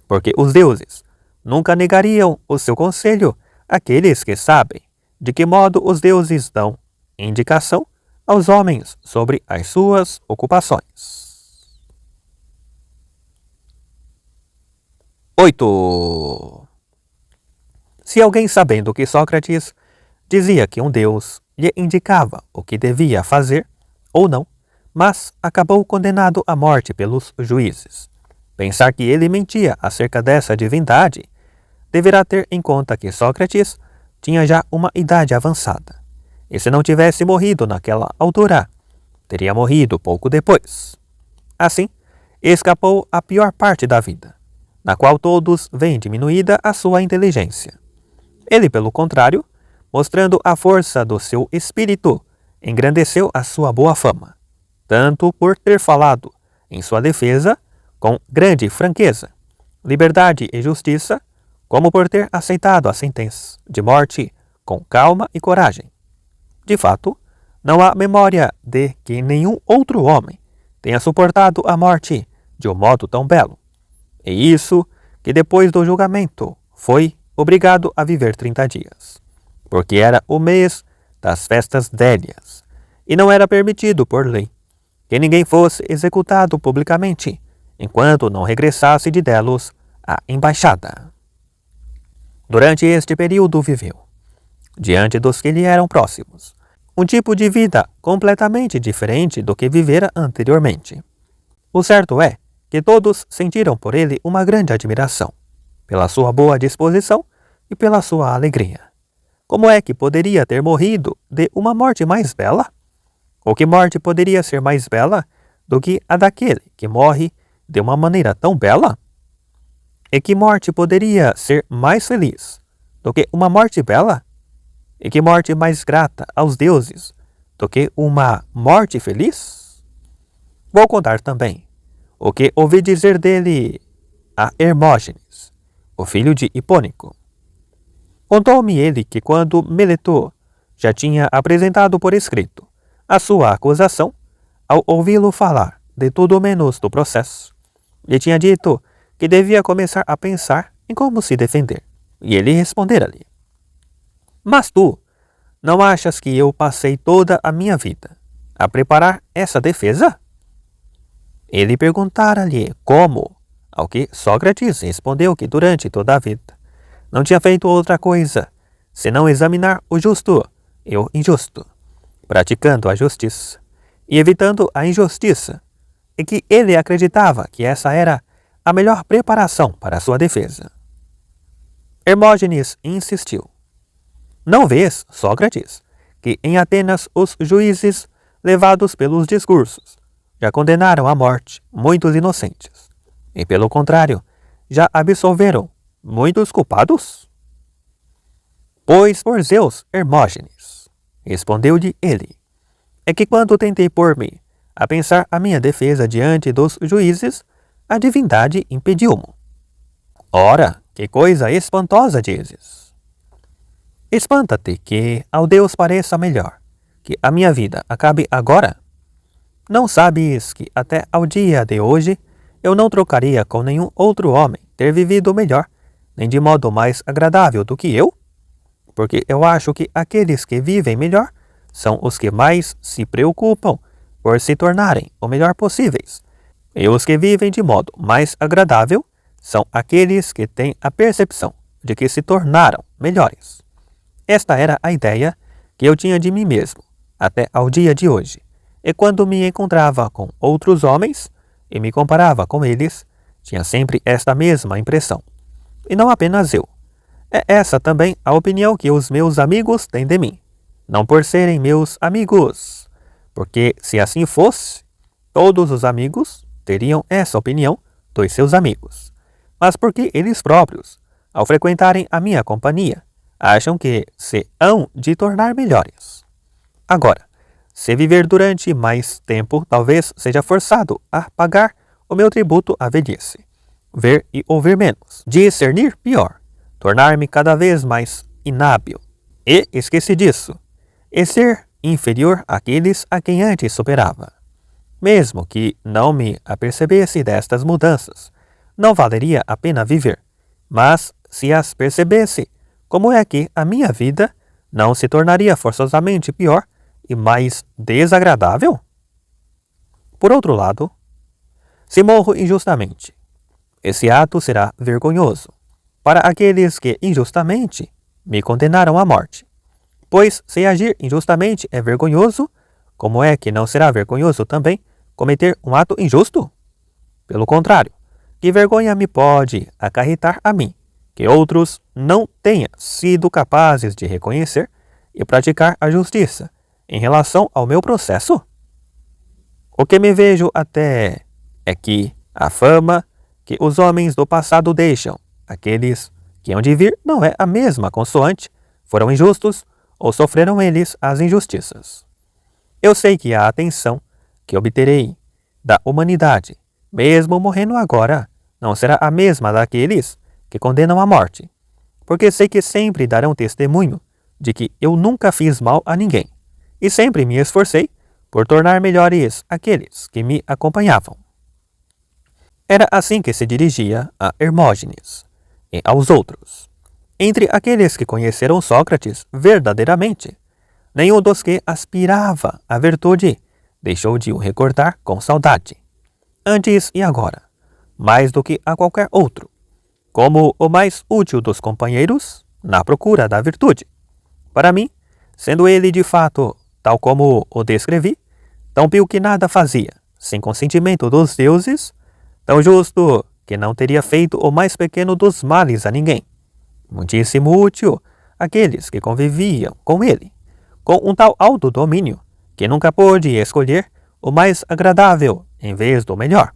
porque os deuses nunca negariam o seu conselho àqueles que sabem de que modo os deuses dão indicação aos homens sobre as suas ocupações. 8. Se alguém, sabendo que Sócrates dizia que um deus lhe indicava o que devia fazer ou não, mas acabou condenado à morte pelos juízes, pensar que ele mentia acerca dessa divindade, deverá ter em conta que Sócrates tinha já uma idade avançada, e se não tivesse morrido naquela altura, teria morrido pouco depois. Assim, escapou a pior parte da vida, na qual todos veem diminuída a sua inteligência. Ele, pelo contrário, mostrando a força do seu espírito, engrandeceu a sua boa fama, tanto por ter falado em sua defesa com grande franqueza, liberdade e justiça, como por ter aceitado a sentença de morte com calma e coragem. De fato, não há memória de que nenhum outro homem tenha suportado a morte de um modo tão belo. E isso que depois do julgamento foi obrigado a viver 30 dias, porque era o mês das festas délias, e não era permitido por lei que ninguém fosse executado publicamente, enquanto não regressasse de Delos à embaixada. Durante este período viveu, diante dos que lhe eram próximos, um tipo de vida completamente diferente do que vivera anteriormente. O certo é que todos sentiram por ele uma grande admiração, pela sua boa disposição e pela sua alegria. Como é que poderia ter morrido de uma morte mais bela? Ou que morte poderia ser mais bela do que a daquele que morre de uma maneira tão bela? E que morte poderia ser mais feliz do que uma morte bela? E que morte mais grata aos deuses do que uma morte feliz? Vou contar também o que ouvi dizer dele a Hermógenes, o filho de Hipônico. Contou-me ele que quando Meleto já tinha apresentado por escrito a sua acusação, ao ouvi-lo falar de tudo menos do processo, lhe tinha dito que devia começar a pensar em como se defender. E ele respondera-lhe: Mas tu não achas que eu passei toda a minha vida a preparar essa defesa? Ele perguntara-lhe como, ao que Sócrates respondeu que durante toda a vida não tinha feito outra coisa senão examinar o justo e o injusto, praticando a justiça e evitando a injustiça, e que ele acreditava que essa era a melhor preparação para a sua defesa. Hermógenes insistiu: Não vês, Sócrates, que em Atenas os juízes, levados pelos discursos, já condenaram à morte muitos inocentes, e pelo contrário, já absolveram muitos culpados? Pois por Zeus, Hermógenes, respondeu-lhe ele, é que quando tentei pôr-me a pensar a minha defesa diante dos juízes, a divindade impediu-mo. Ora, que coisa espantosa dizes! Espanta-te que ao Deus pareça melhor que a minha vida acabe agora? Não sabes que até ao dia de hoje eu não trocaria com nenhum outro homem ter vivido melhor, nem de modo mais agradável do que eu? Porque eu acho que aqueles que vivem melhor são os que mais se preocupam por se tornarem o melhor possíveis, e os que vivem de modo mais agradável são aqueles que têm a percepção de que se tornaram melhores. Esta era a ideia que eu tinha de mim mesmo até ao dia de hoje, e quando me encontrava com outros homens e me comparava com eles, tinha sempre esta mesma impressão. E não apenas eu. É essa também a opinião que os meus amigos têm de mim, não por serem meus amigos, porque se assim fosse, todos os amigos teriam essa opinião dos seus amigos, mas porque eles próprios, ao frequentarem a minha companhia, acham que se hão de tornar melhores. Agora, se viver durante mais tempo, talvez seja forçado a pagar o meu tributo à velhice, ver e ouvir menos, discernir pior, tornar-me cada vez mais inábil, e, esqueci disso, e ser inferior àqueles a quem antes superava. Mesmo que não me apercebesse destas mudanças, não valeria a pena viver, mas se as percebesse, como é que a minha vida não se tornaria forçosamente pior e mais desagradável? Por outro lado, se morro injustamente, esse ato será vergonhoso para aqueles que injustamente me condenaram à morte. Pois se agir injustamente é vergonhoso, como é que não será vergonhoso também cometer um ato injusto? Pelo contrário, que vergonha me pode acarretar a mim, que outros não tenham sido capazes de reconhecer e praticar a justiça em relação ao meu processo? O que me vejo até é que a fama que os homens do passado deixam, aqueles que hão de vir, não é a mesma consoante foram injustos ou sofreram eles as injustiças. Eu sei que a atenção que obterei da humanidade, mesmo morrendo agora, não será a mesma daqueles que condenam à morte, porque sei que sempre darão testemunho de que eu nunca fiz mal a ninguém, e sempre me esforcei por tornar melhores aqueles que me acompanhavam. Era assim que se dirigia a Hermógenes e aos outros. Entre aqueles que conheceram Sócrates verdadeiramente, nenhum dos que aspirava à virtude deixou de o recordar com saudade, antes e agora, mais do que a qualquer outro, como o mais útil dos companheiros na procura da virtude. Para mim, sendo ele de fato, tal como o descrevi, tão pio que nada fazia, sem consentimento dos deuses, tão justo que não teria feito o mais pequeno dos males a ninguém, muitíssimo útil àqueles que conviviam com ele, com um tal alto domínio, que nunca pôde escolher o mais agradável em vez do melhor,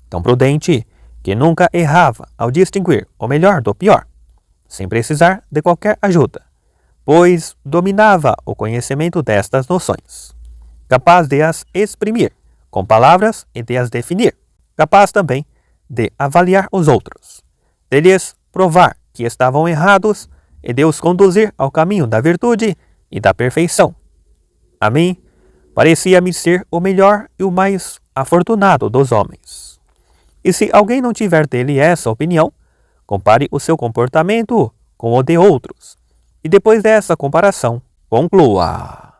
tão prudente que nunca errava ao distinguir o melhor do pior, sem precisar de qualquer ajuda, pois dominava o conhecimento destas noções, capaz de as exprimir com palavras e de as definir, capaz também de avaliar os outros, de lhes provar que estavam errados e de os conduzir ao caminho da virtude e da perfeição. A mim, parecia-me ser o melhor e o mais afortunado dos homens. E se alguém não tiver dele essa opinião, compare o seu comportamento com o de outros, e depois dessa comparação, conclua.